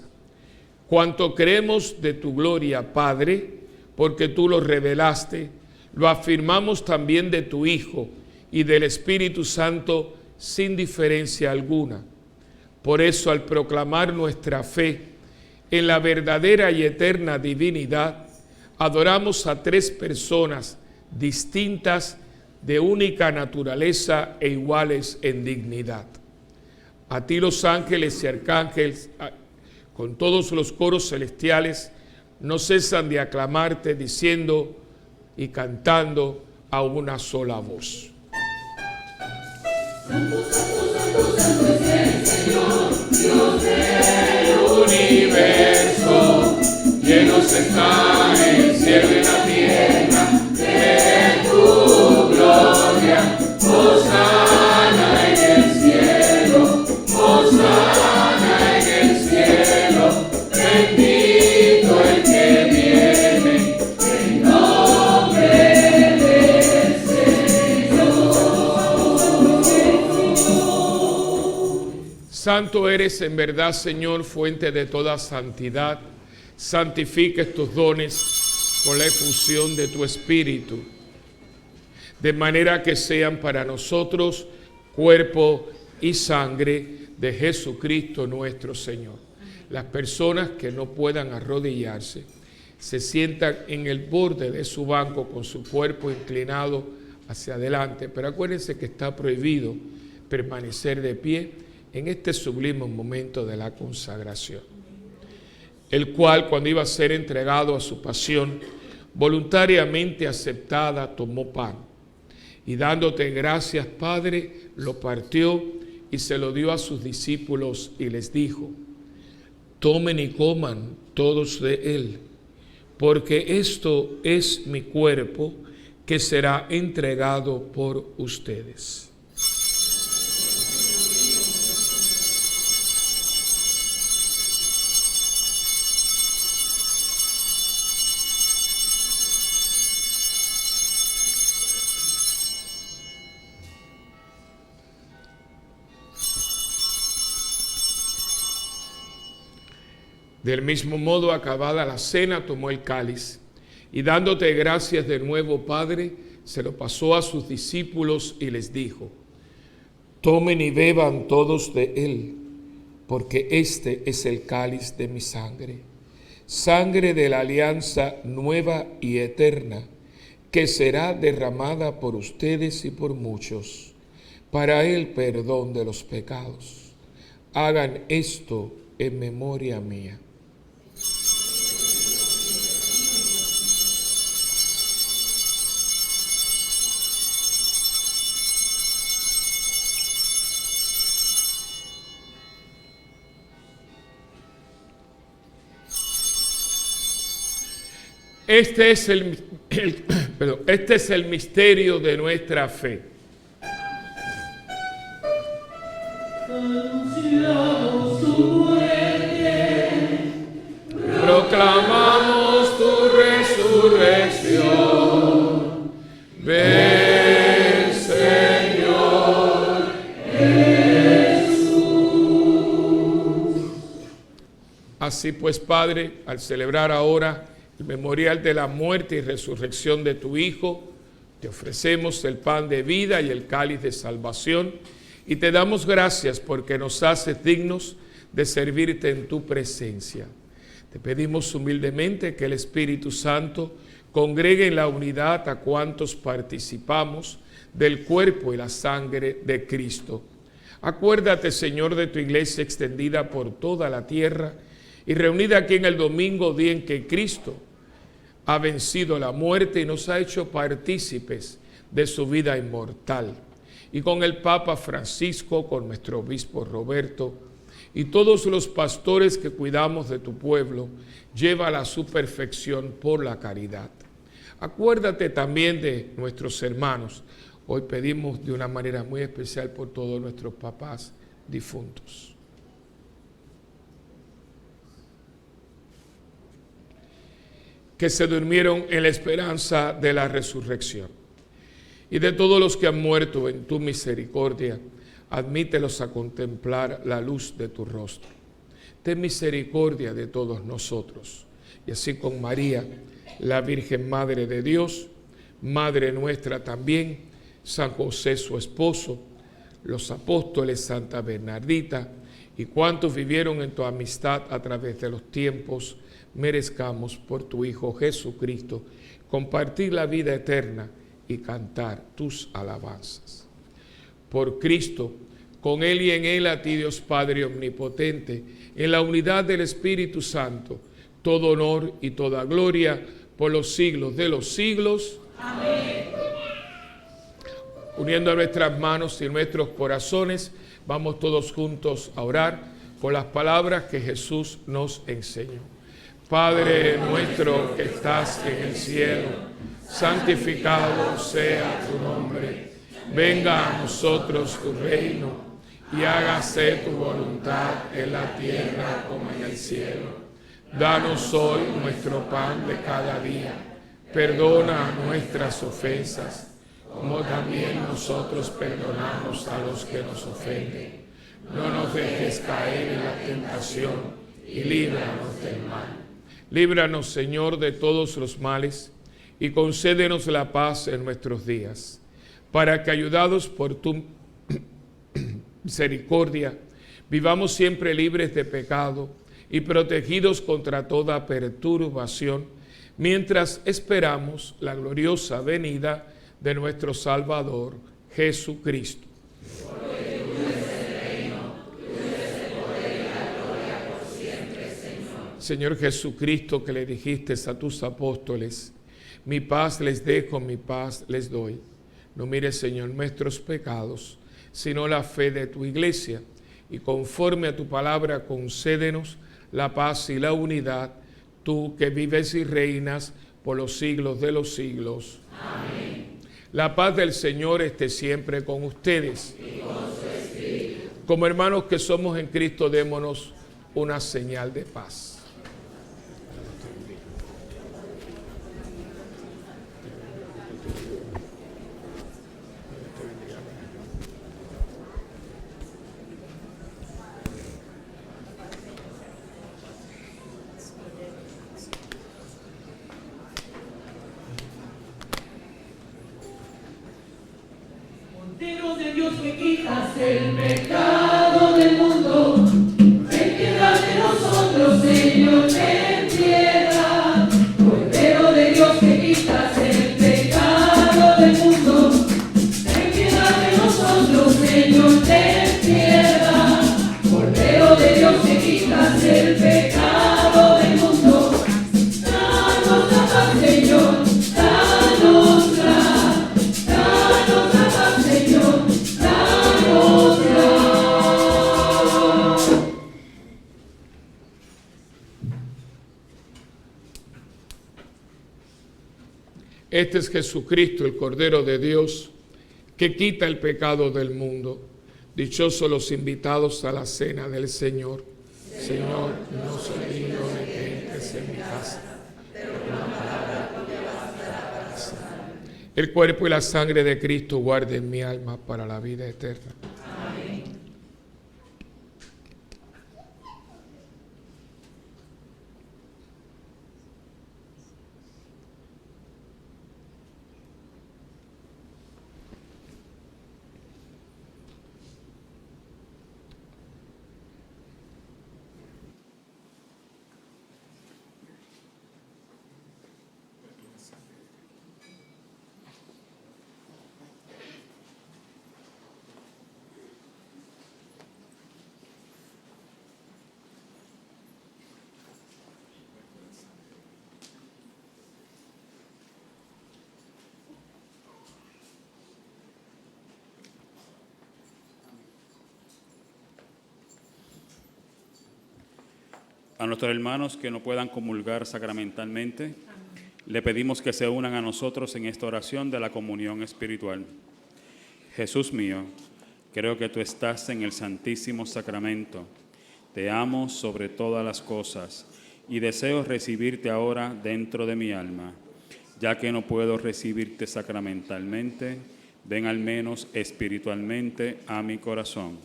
Cuanto creemos de tu gloria, Padre, porque tú lo revelaste, lo afirmamos también de tu Hijo y del Espíritu Santo sin diferencia alguna. Por eso, al proclamar nuestra fe en la verdadera y eterna divinidad, adoramos a tres personas distintas de única naturaleza e iguales en dignidad. A ti los ángeles y arcángeles, con todos los coros celestiales, no cesan de aclamarte diciendo y cantando a una sola voz. Santo, santo, santo, santo es el Señor, Dios del universo, llenos está el cielo y la tierra de tu gloria. Hosana en el cielo, hosana en el cielo, bendito el que viene en nombre del Señor. Santo eres en verdad, Señor, fuente de toda santidad. Santifica estos dones con la efusión de tu Espíritu, de manera que sean para nosotros cuerpo y sangre de Jesucristo nuestro Señor. Las personas que no puedan arrodillarse se sientan en el borde de su banco con su cuerpo inclinado hacia adelante, pero acuérdense que está prohibido permanecer de pie en este sublime momento de la consagración, el cual, cuando iba a ser entregado a su pasión, voluntariamente aceptada, tomó pan y dándote gracias, Padre, lo partió y se lo dio a sus discípulos y les dijo: tomen y coman todos de él, porque esto es mi cuerpo que será entregado por ustedes. Del mismo modo, acabada la cena, tomó el cáliz y dándote gracias de nuevo, Padre, se lo pasó a sus discípulos y les dijo: tomen y beban todos de él, porque este es el cáliz de mi sangre, sangre de la alianza nueva y eterna, que será derramada por ustedes y por muchos, para el perdón de los pecados. Hagan esto en memoria mía. Este es el misterio de nuestra fe. Anunciamos tu muerte, Proclamamos tu resurrección. Ven, Señor Jesús. Así pues, Padre, al celebrar ahora el memorial de la muerte y resurrección de tu Hijo, te ofrecemos el pan de vida y el cáliz de salvación y te damos gracias porque nos haces dignos de servirte en tu presencia. Te pedimos humildemente que el Espíritu Santo congregue en la unidad a cuantos participamos del cuerpo y la sangre de Cristo. Acuérdate, Señor, de tu iglesia extendida por toda la tierra y reunida aquí en el domingo, día en que Cristo ha vencido la muerte y nos ha hecho partícipes de su vida inmortal. Y con el Papa Francisco, con nuestro obispo Roberto y todos los pastores que cuidamos de tu pueblo, llévala a su perfección por la caridad. Acuérdate también de nuestros hermanos. Hoy pedimos de una manera muy especial por todos nuestros papás difuntos. Que se durmieron en la esperanza de la resurrección. Y de todos los que han muerto en tu misericordia, admítelos a contemplar la luz de tu rostro. Ten misericordia de todos nosotros. Y así con María, la Virgen Madre de Dios, Madre nuestra también, San José su esposo, los apóstoles, Santa Bernardita y cuantos vivieron en tu amistad a través de los tiempos, merezcamos por tu Hijo Jesucristo compartir la vida eterna y cantar tus alabanzas. Por Cristo, con Él y en Él, a ti Dios Padre Omnipotente, en la unidad del Espíritu Santo, todo honor y toda gloria por los siglos de los siglos. Amén. Uniendo nuestras manos y nuestros corazones, vamos todos juntos a orar con las palabras que Jesús nos enseñó. Padre nuestro que estás en el cielo, santificado sea tu nombre. Venga a nosotros tu reino y hágase tu voluntad en la tierra como en el cielo. Danos hoy nuestro pan de cada día. Perdona nuestras ofensas, como también nosotros perdonamos a los que nos ofenden. No nos dejes caer en la tentación y líbranos del mal. Líbranos, Señor, de todos los males y concédenos la paz en nuestros días, para que, ayudados por tu misericordia, vivamos siempre libres de pecado y protegidos contra toda perturbación, mientras esperamos la gloriosa venida de nuestro Salvador, Jesucristo. Porque tuyo es el reino, tuyo es el poder y la gloria por siempre, Señor. Señor Jesucristo, que le dijiste a tus apóstoles, mi paz les dejo, mi paz les doy. No mires, Señor, nuestros pecados, sino la fe de tu iglesia, y conforme a tu palabra concédenos la paz y la unidad, tú que vives y reinas por los siglos de los siglos. Amén. La paz del Señor esté siempre con ustedes. Y con su espíritu. Como hermanos que somos en Cristo, démonos una señal de paz. Cordero de Dios que quitas el pecado del mundo, ten piedad de nosotros, Señor, ten piedad. Cordero de Dios que quitas el pecado del mundo, ten piedad de nosotros, Señor, ten piedad. Cordero de Dios que quitas el pecado del mundo, danos la paz, Señor, danos la paz, Señor, danos la. Este es Jesucristo, el Cordero de Dios, que quita el pecado del mundo. Dichosos los invitados a la cena del Señor. Señor, no soy digno de que entres en mi casa, pero una palabra tuya bastará para sanar. El cuerpo y la sangre de Cristo guarden mi alma para la vida eterna. Amén. A nuestros hermanos que no puedan comulgar sacramentalmente, le pedimos que se unan a nosotros en esta oración de la comunión espiritual. Jesús mío, creo que tú estás en el Santísimo Sacramento. Te amo sobre todas las cosas y deseo recibirte ahora dentro de mi alma. Ya que no puedo recibirte sacramentalmente, ven al menos espiritualmente a mi corazón.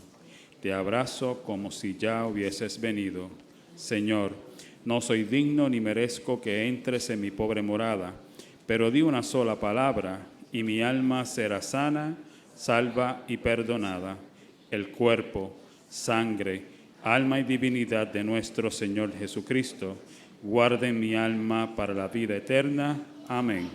Te abrazo como si ya hubieses venido. Señor, no soy digno ni merezco que entres en mi pobre morada, pero di una sola palabra y mi alma será sana, salva y perdonada. El cuerpo, sangre, alma y divinidad de nuestro Señor Jesucristo, guarden mi alma para la vida eterna. Amén.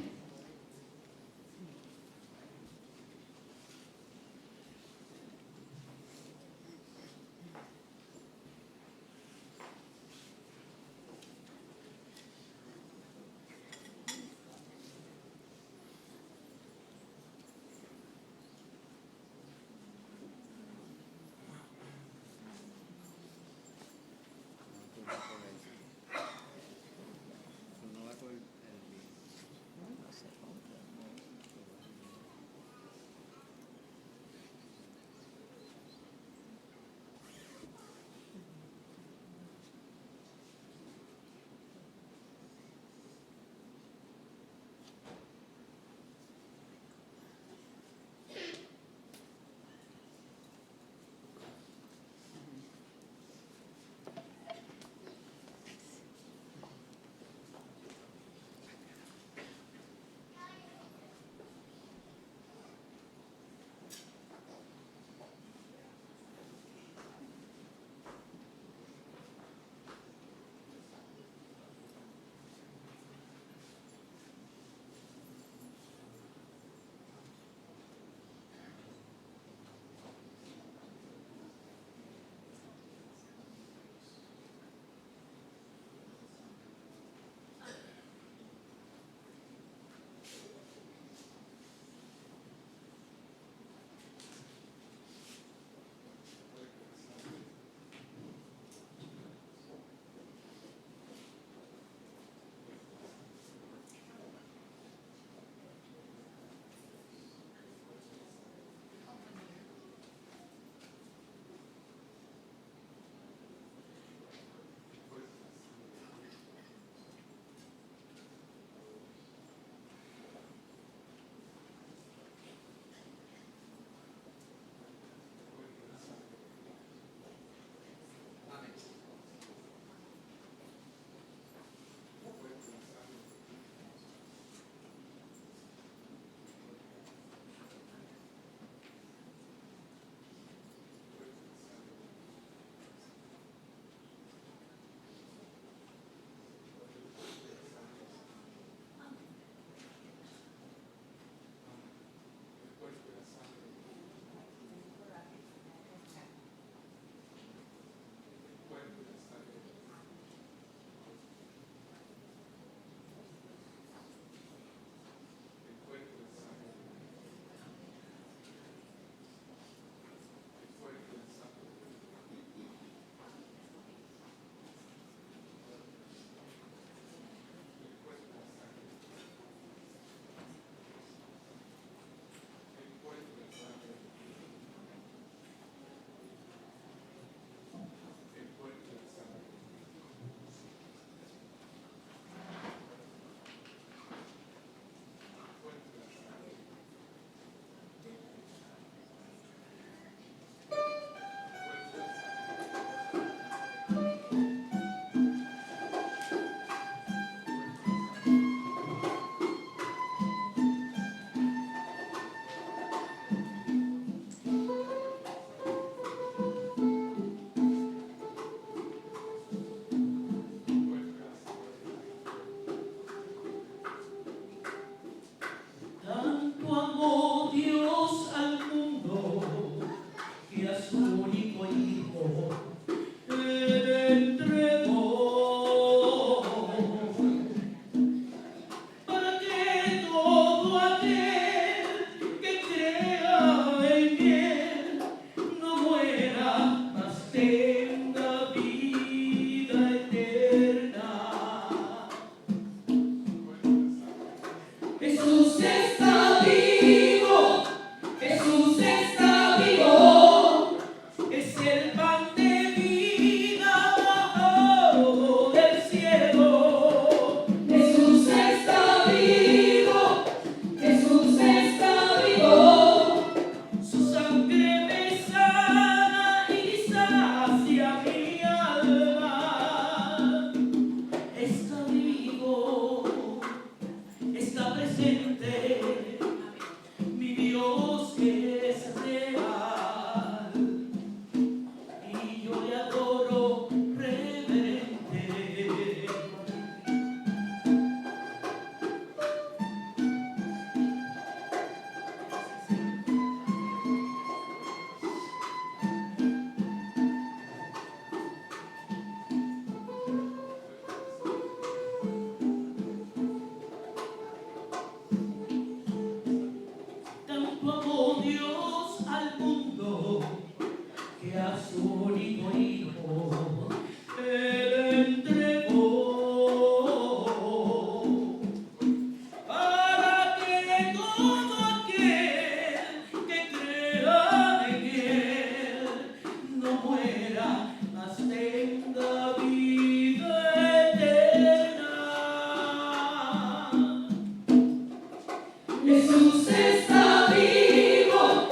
Jesús está vivo,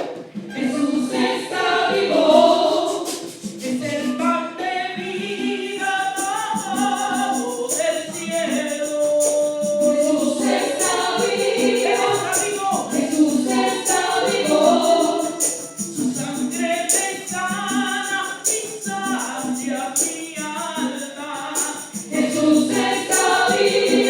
Jesús está vivo, es el pan de vida bajado del cielo. Jesús está vivo, Jesús está vivo, su sangre me sana y sacia mi alma. Jesús está vivo.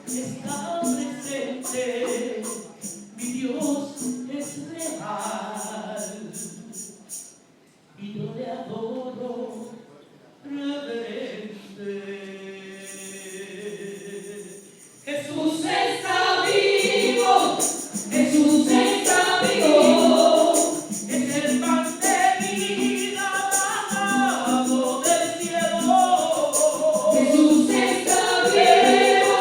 Está presente, mi Dios es real, y yo le adoro reverente. Jesús está vivo, Jesús está vivo, es el pan de vida bajado del cielo. Jesús está vivo,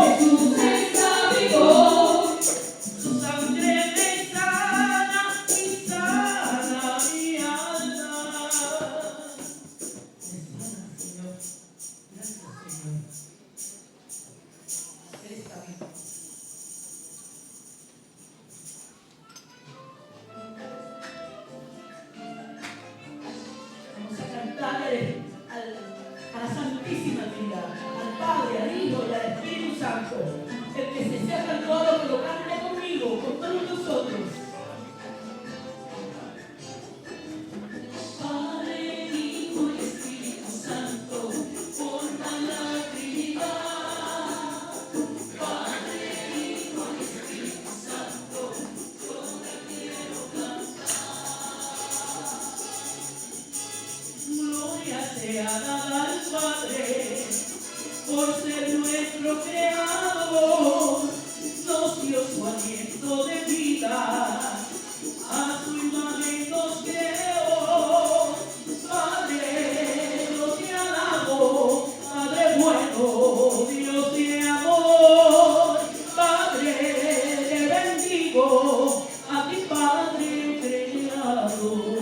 Jesús está vivo, su sangre me sana y sana mi alma. Señor, gracias Señor. Él está vivo. Vamos a cantarle a la Santísima Trinidad, al Padre, al Hijo y al Espíritu Santo. El que se sepa el coro, que lo cante conmigo, con todos nosotros. Padre, Hijo y Espíritu Santo, forman la Trinidad. Padre, Hijo y Espíritu Santo, yo te quiero cantar. Gloria sea dada al Padre, por ser nuestro creador, nos dio su aliento de vida, a su imagen nos creó. Padre, yo te alabo, Padre bueno, Dios de amor. Padre, te bendigo, a ti Padre creador.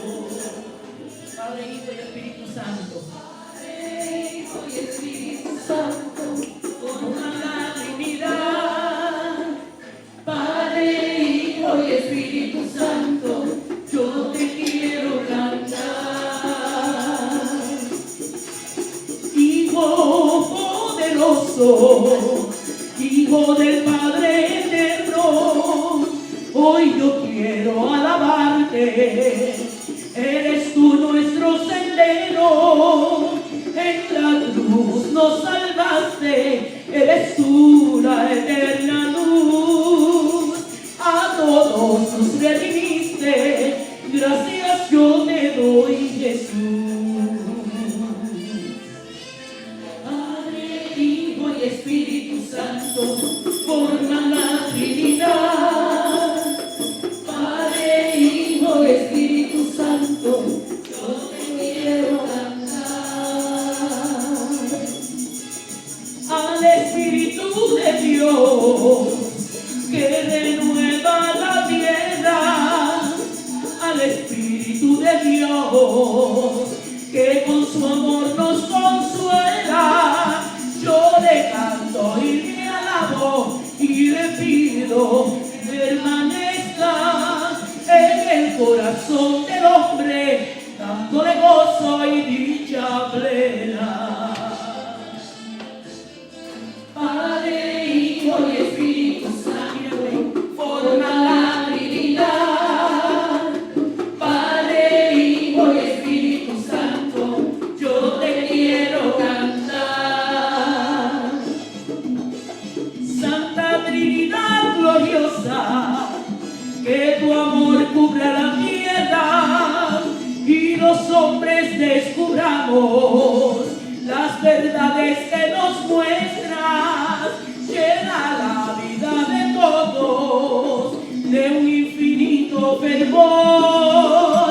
Padre, Hijo y Espíritu Santo. Padre, Hijo y Espíritu Santo, forman la Trinidad. Padre, Hijo y Espíritu Santo, yo te quiero cantar. Hijo poderoso, Hijo del Padre eterno, hoy yo quiero alabarte. Eres tú nuestro sendero, en la cruz nos salvaste, eres tú la eterna luz, a todos nos redimiste, gracias yo te doy, Jesús. Padre, Hijo y Espíritu Santo, forman la Trinidad. Padre, Hijo y Espíritu Santo, yo te quiero cantar. Al Espíritu de Dios que renueva la tierra, al Espíritu de Dios que con su amor nos consuela, yo le canto y le alabo y le pido permanezca en el corazón del hombre, dándole gozo y dicha plena. Padre, Hijo y Espíritu Santo, forman la Trinidad. Padre, Hijo y Espíritu Santo, yo te quiero cantar. Santa Trinidad gloriosa, que tu amor cubra la tierra y los hombres descubramos las verdades que nos muestras. Llena la vida de todos de un infinito fervor.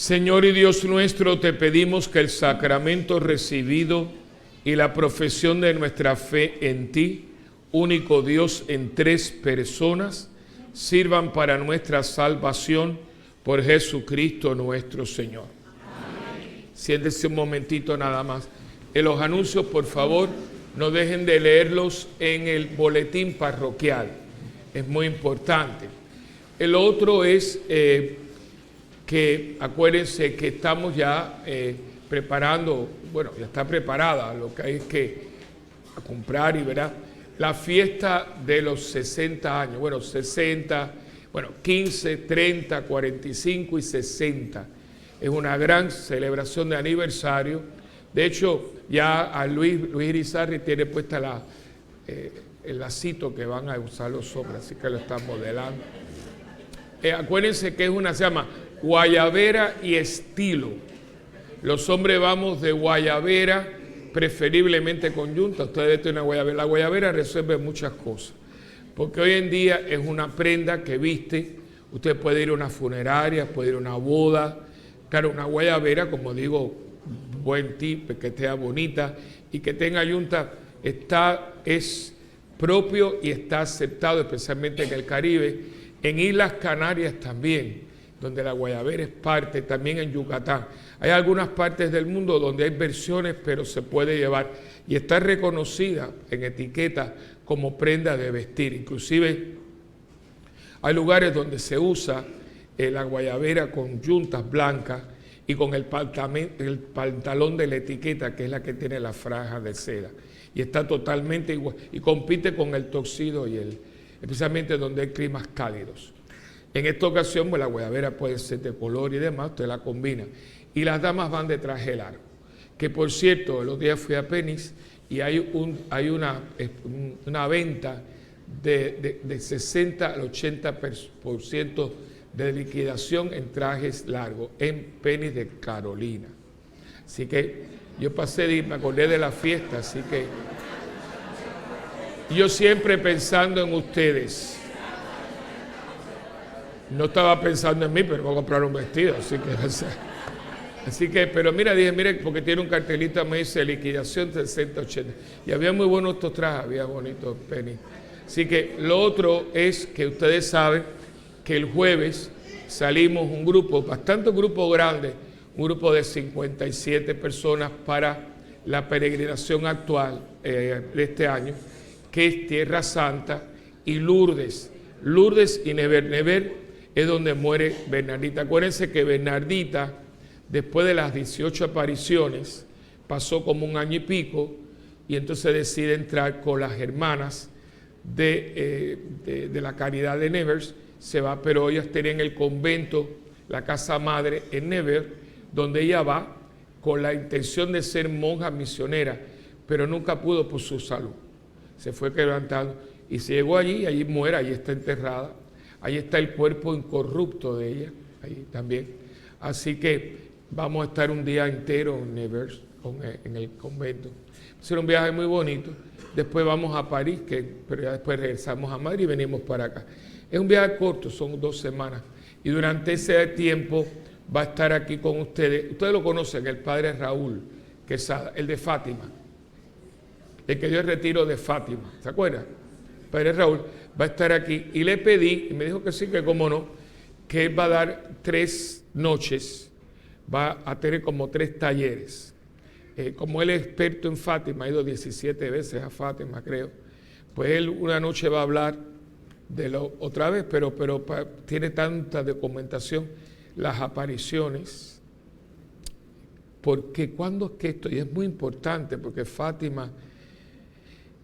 Señor y Dios nuestro, te pedimos que el sacramento recibido y la profesión de nuestra fe en ti, único Dios en tres personas, sirvan para nuestra salvación por Jesucristo nuestro Señor. Amén. Siéntese un momentito nada más. En los anuncios, por favor, no dejen de leerlos en el boletín parroquial. Es muy importante. El otro es que acuérdense que estamos ya preparando, bueno, ya está preparada, lo que hay es que comprar y verá, la fiesta de los 60 años, bueno, 60, bueno, 15, 30, 45 y 60. Es una gran celebración de aniversario. De hecho, ya a Luis Irizarry tiene puesta el lacito que van a usar los hombres, así que lo están modelando. Acuérdense que es se llama guayabera y estilo. Los hombres vamos de guayabera, preferiblemente con yunta. Usted debe tener una guayabera. La guayabera resuelve muchas cosas, porque hoy en día es una prenda que viste. Usted puede ir a una funeraria, puede ir a una boda. Claro, una guayabera, como digo, buen tip, que esté bonita y que tenga yunta, es propio y está aceptado, especialmente en el Caribe. En Islas Canarias también, donde la guayabera es parte, también en Yucatán. Hay algunas partes del mundo donde hay versiones, pero se puede llevar y está reconocida en etiqueta como prenda de vestir. Inclusive hay lugares donde se usa la guayabera con yuntas blancas y con el pantalón de la etiqueta, que es la que tiene la franja de seda. Y está totalmente igual y compite con el tuxedo especialmente donde hay climas cálidos. En esta ocasión, pues la guayabera puede ser de color y demás, usted la combina. Y las damas van de traje largo. Que por cierto, el otro día fui a Penny's y hay una venta de 60 al 80% de liquidación en trajes largos en Penny's de Carolina. Así que yo me acordé de la fiesta, así que yo siempre pensando en ustedes. No estaba pensando en mí, pero voy a comprar un vestido, así que, pero dije, porque tiene un cartelito, me dice liquidación 60, 80. Y había muy buenos estos trajes, había bonitos Penny. Así que lo otro es que ustedes saben que el jueves salimos un grupo grande, un grupo de 57 personas para la peregrinación actual de este año, que es Tierra Santa y Lourdes. Lourdes y Never es donde muere Bernardita. Acuérdense que Bernardita, después de las 18 apariciones, pasó como un año y pico, y entonces decide entrar con las hermanas de la Caridad de Nevers. Se va, pero ellas tenían el convento, la casa madre en Nevers, donde ella va con la intención de ser monja misionera, pero nunca pudo por su salud. Se fue quebrantando y se llegó allí muere, allí está enterrada, ahí está el cuerpo incorrupto de ella, ahí también. Así que vamos a estar un día entero en Nevers, en el convento. Va a ser un viaje muy bonito. Después vamos a París, pero ya después regresamos a Madrid y venimos para acá. Es un viaje corto, son 2 semanas. Y durante ese tiempo va a estar aquí con ustedes. Ustedes lo conocen, el padre Raúl Quesada, el de Fátima. El que dio el retiro de Fátima, ¿se acuerdan? Padre Raúl va a estar aquí y le pedí, y me dijo que sí, que cómo no, que él va a dar 3 noches, va a tener como 3 talleres. Como él es experto en Fátima, ha ido 17 veces a Fátima, creo, pues él una noche va a hablar de lo otra vez, pero tiene tanta documentación, las apariciones, porque cuando es que esto, y es muy importante, porque Fátima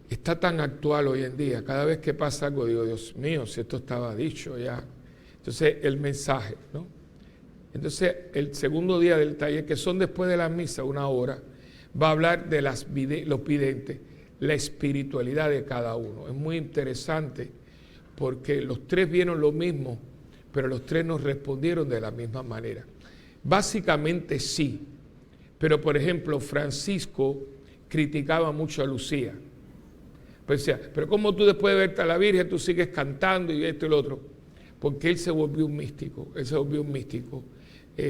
está tan actual hoy en día, cada vez que pasa algo digo, Dios mío, si esto estaba dicho ya. Entonces el mensaje, ¿no? Entonces el segundo día del taller, que son después de la misa, 1 hora, va a hablar de los videntes, la espiritualidad de cada uno. Es muy interesante porque los 3 vieron lo mismo, pero los 3 nos respondieron de la misma manera. Básicamente sí, pero por ejemplo Francisco criticaba mucho a Lucía. Pues decía, pero ¿cómo tú después de verte a la Virgen tú sigues cantando y esto y lo otro? Porque él se volvió un místico,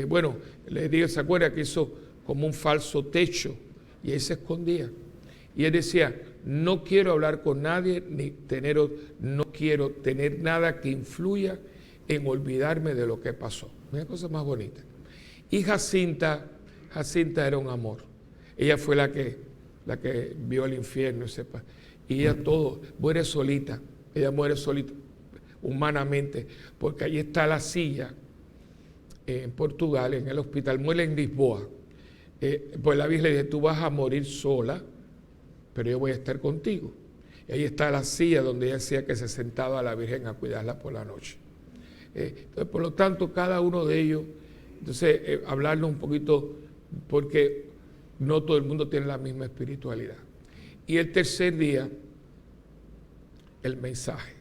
bueno, les digo, ¿se acuerda que hizo como un falso techo? Y ahí se escondía. Y él decía, no quiero hablar con nadie, no quiero tener nada que influya en olvidarme de lo que pasó. Mira cosa más bonita. Y Jacinta era un amor. Ella fue la que vio el infierno, sepa. Y ella muere solita. Ella muere solita, humanamente, porque ahí está la silla en Portugal, en el hospital, muere en Lisboa. Pues la Virgen le dice, tú vas a morir sola, pero yo voy a estar contigo. Y ahí está la silla donde ella decía que se sentaba a la Virgen a cuidarla por la noche. Entonces, por lo tanto, cada uno de ellos, entonces, hablarlo un poquito, porque no todo el mundo tiene la misma espiritualidad. Y el tercer día, el mensaje.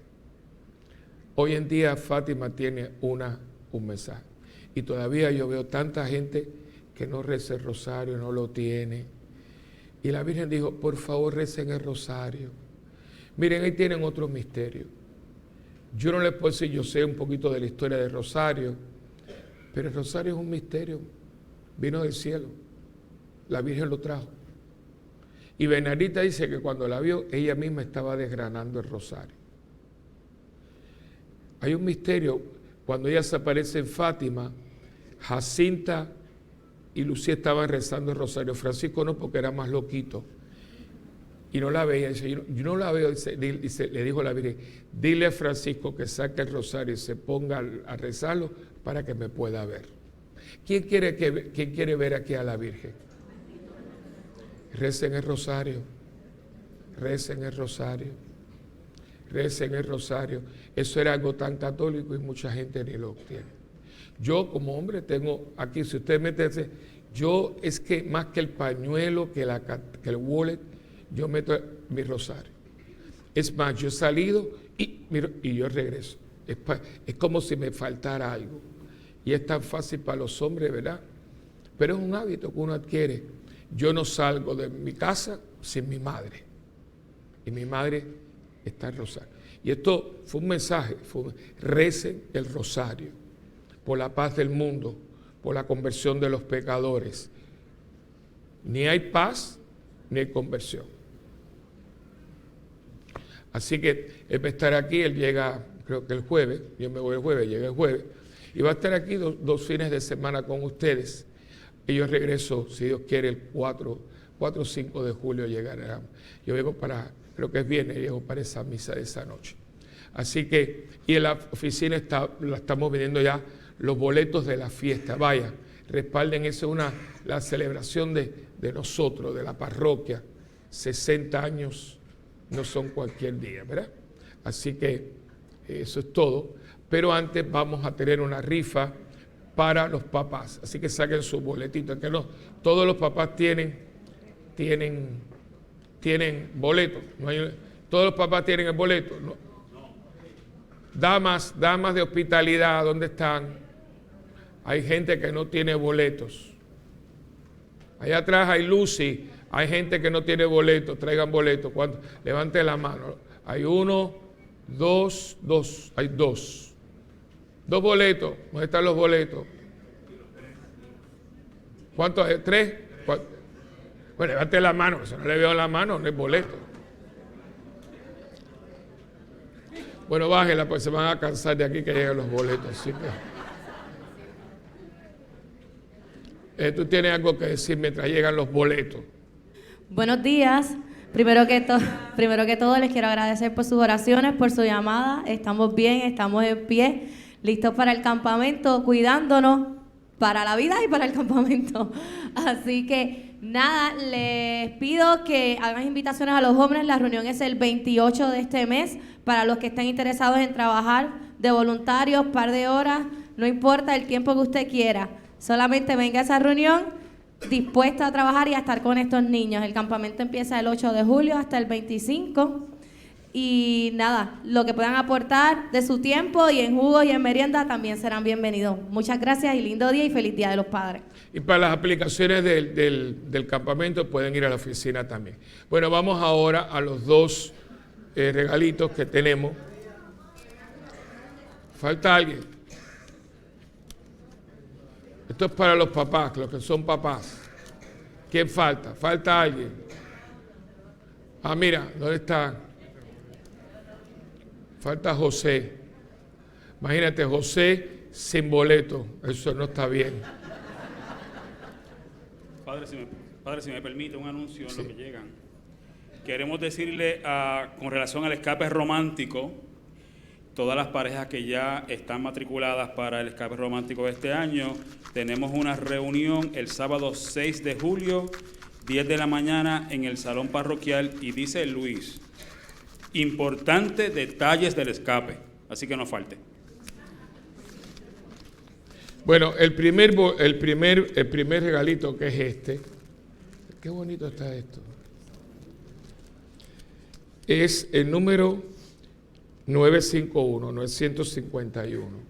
Hoy en día Fátima tiene un mensaje. Y todavía yo veo tanta gente que no reza el rosario, no lo tiene. Y la Virgen dijo, por favor recen el rosario. Miren, ahí tienen otro misterio. Yo no les puedo decir, yo sé un poquito de la historia del rosario, pero el rosario es un misterio. Vino del cielo. La Virgen lo trajo. Y Bernardita dice que cuando la vio, ella misma estaba desgranando el rosario. Hay un misterio. Cuando ella se aparece en Fátima, Jacinta y Lucía estaban rezando el rosario. Francisco no, porque era más loquito. Y no la veía. Dice, yo no la veo. Le dijo a la Virgen, dile a Francisco que saque el rosario y se ponga a rezarlo para que me pueda ver. ¿Quién quiere ver aquí a la Virgen? Recen el rosario. Recen el rosario. Recen el rosario. Eso era algo tan católico y mucha gente ni lo tiene. Yo como hombre tengo aquí, si usted mete, yo es que más que el pañuelo, que el wallet, yo meto mi rosario. Es más, yo he salido y yo regreso. Es como si me faltara algo. Y es tan fácil para los hombres, ¿verdad? Pero es un hábito que uno adquiere. Yo no salgo de mi casa sin mi madre. Y mi madre está en rosario. Y esto fue un mensaje, recen el rosario por la paz del mundo, por la conversión de los pecadores. Ni hay paz, ni hay conversión. Así que él va a estar aquí, él llega, creo que el jueves, yo me voy el jueves, llega el jueves, y va a estar aquí dos fines de semana con ustedes. Y yo regreso, si Dios quiere, el 4 o 5 de julio llegará. Yo vengo creo que es viernes, llego para esa misa de esa noche. Así que, y en la oficina la estamos vendiendo ya los boletos de la fiesta. Vaya, respalden eso, la celebración de nosotros, de la parroquia. 60 años no son cualquier día, ¿verdad? Así que eso es todo. Pero antes vamos a tener una rifa para los papás. Así que saquen sus boletitos. Que no, todos los papás tienen boletos. Todos los papás tienen el boleto. No. Damas de hospitalidad, ¿dónde están? Hay gente que no tiene boletos. Allá atrás hay Lucy. Hay gente que no tiene boletos. Traigan boletos. Levanten la mano. Hay 1, 2. Hay 2. 2 boletos. ¿Dónde están los boletos? ¿Cuántos hay? 3. Bueno, levante la mano. Si no le veo la mano, no es boleto. Bueno, bájela, pues se van a cansar de aquí que lleguen los boletos. Así que, tú tienes algo que decir mientras llegan los boletos. Buenos días. Primero que todo, les quiero agradecer por sus oraciones, por su llamada. Estamos bien, estamos en pie, listos para el campamento, cuidándonos para la vida y para el campamento. Así que, nada, les pido que hagan invitaciones a los jóvenes. La reunión es el 28 de este mes. Para los que estén interesados en trabajar de voluntarios, par de horas, no importa el tiempo que usted quiera. Solamente venga a esa reunión dispuesta a trabajar y a estar con estos niños. El campamento empieza el 8 de julio hasta el 25. Y nada, lo que puedan aportar de su tiempo y en jugos y en merienda también serán bienvenidos. Muchas gracias y lindo día y feliz Día de los Padres. Y para las aplicaciones del campamento pueden ir a la oficina también. Bueno, vamos ahora a los 2 regalitos que tenemos. ¿Falta alguien? Esto es para los papás, los que son papás. ¿Quién falta? ¿Falta alguien? Ah, mira, ¿dónde está? Falta José. Imagínate, José sin boleto. Eso no está bien. Padre, si me permite un anuncio en lo que llegan. Queremos decirle con relación al escape romántico, todas las parejas que ya están matriculadas para el escape romántico de este año, tenemos una reunión el sábado 6 de julio, 10 de la mañana en el salón parroquial, y dice Luis, importantes detalles del escape, así que no falte. Bueno, el primer regalito, que es este, qué bonito está esto, es el número 951.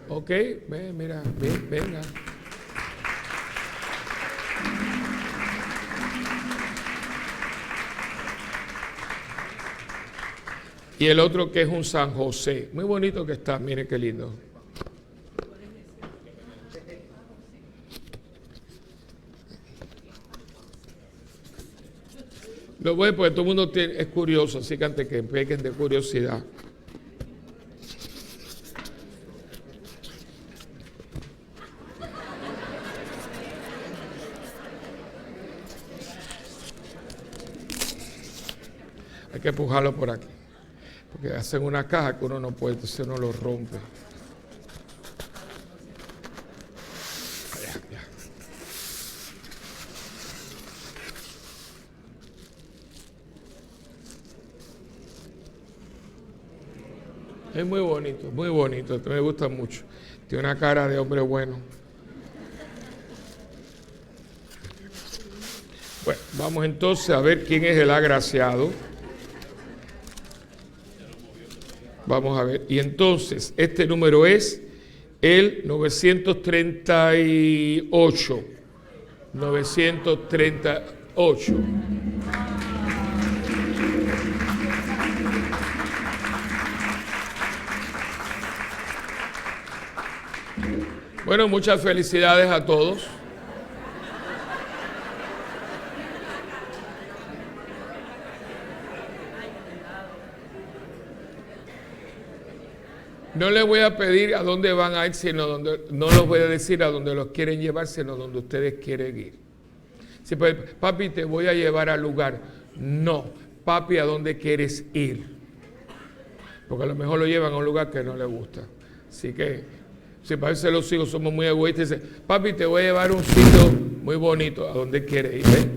Ok, mira, venga. Y el otro que es un San José. Muy bonito que está, mire qué lindo. Lo voy porque todo el mundo es curioso, así que antes que pequen de curiosidad. Hay que empujarlo por aquí, porque hacen una caja que uno no puede, entonces uno lo rompe. Es muy bonito, me gusta mucho. Tiene una cara de hombre bueno. Bueno, vamos entonces a ver quién es el agraciado. Vamos a ver. Y entonces, este número es el 938. 938. Bueno, muchas felicidades a todos. No les voy a pedir a dónde van a ir, sino donde, no los voy a decir a dónde los quieren llevar, sino donde ustedes quieren ir. Si pues, papi, te voy a llevar al lugar. No, papi, ¿a dónde quieres ir? Porque a lo mejor lo llevan a un lugar que no les gusta. Así que, si parece los hijos somos muy egoístas, dicen, papi, te voy a llevar a un sitio muy bonito, a donde quiere ir, ¿eh?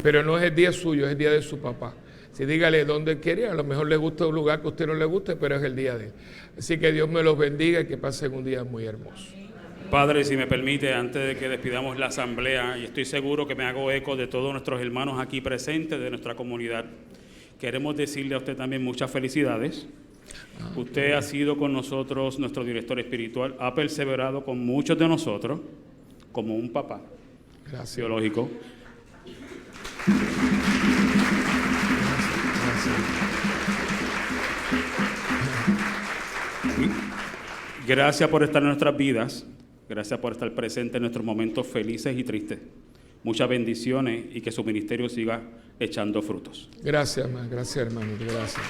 Pero no es el día suyo, es el día de su papá. Si dígale dónde quiere, a lo mejor le gusta un lugar que a usted no le guste, pero es el día de él. Así que Dios me los bendiga y que pasen un día muy hermoso. Padre, si me permite, antes de que despidamos la asamblea, y estoy seguro que me hago eco de todos nuestros hermanos aquí presentes, de nuestra comunidad, queremos decirle a usted también muchas felicidades. Usted ha sido con nosotros nuestro director espiritual, ha perseverado con muchos de nosotros como un papá. Gracias. Biológico. Gracias por estar en nuestras vidas, gracias por estar presente en nuestros momentos felices y tristes. Muchas bendiciones y que su ministerio siga echando frutos. Gracias, hermano. Gracias, hermanito. Gracias.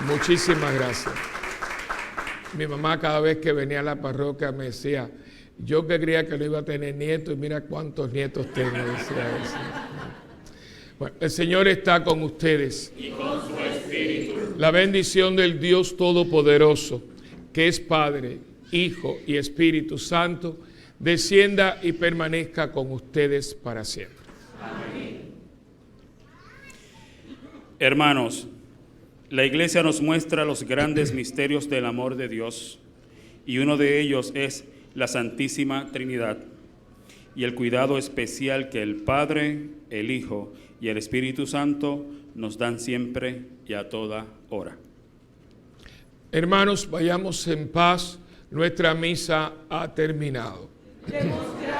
Muchísimas gracias. Mi mamá cada vez que venía a la parroquia me decía, yo que creía que no iba a tener nietos y mira cuántos nietos tengo, decía eso. Bueno, el Señor está con ustedes. Y con su espíritu. La bendición del Dios Todopoderoso, que es Padre, Hijo y Espíritu Santo, descienda y permanezca con ustedes para siempre. Amén. Hermanos, la Iglesia nos muestra los grandes misterios del amor de Dios, y uno de ellos es la Santísima Trinidad y el cuidado especial que el Padre, el Hijo y el Espíritu Santo nos dan siempre y a toda hora. Hermanos, vayamos en paz. Nuestra misa ha terminado. Demos gracias.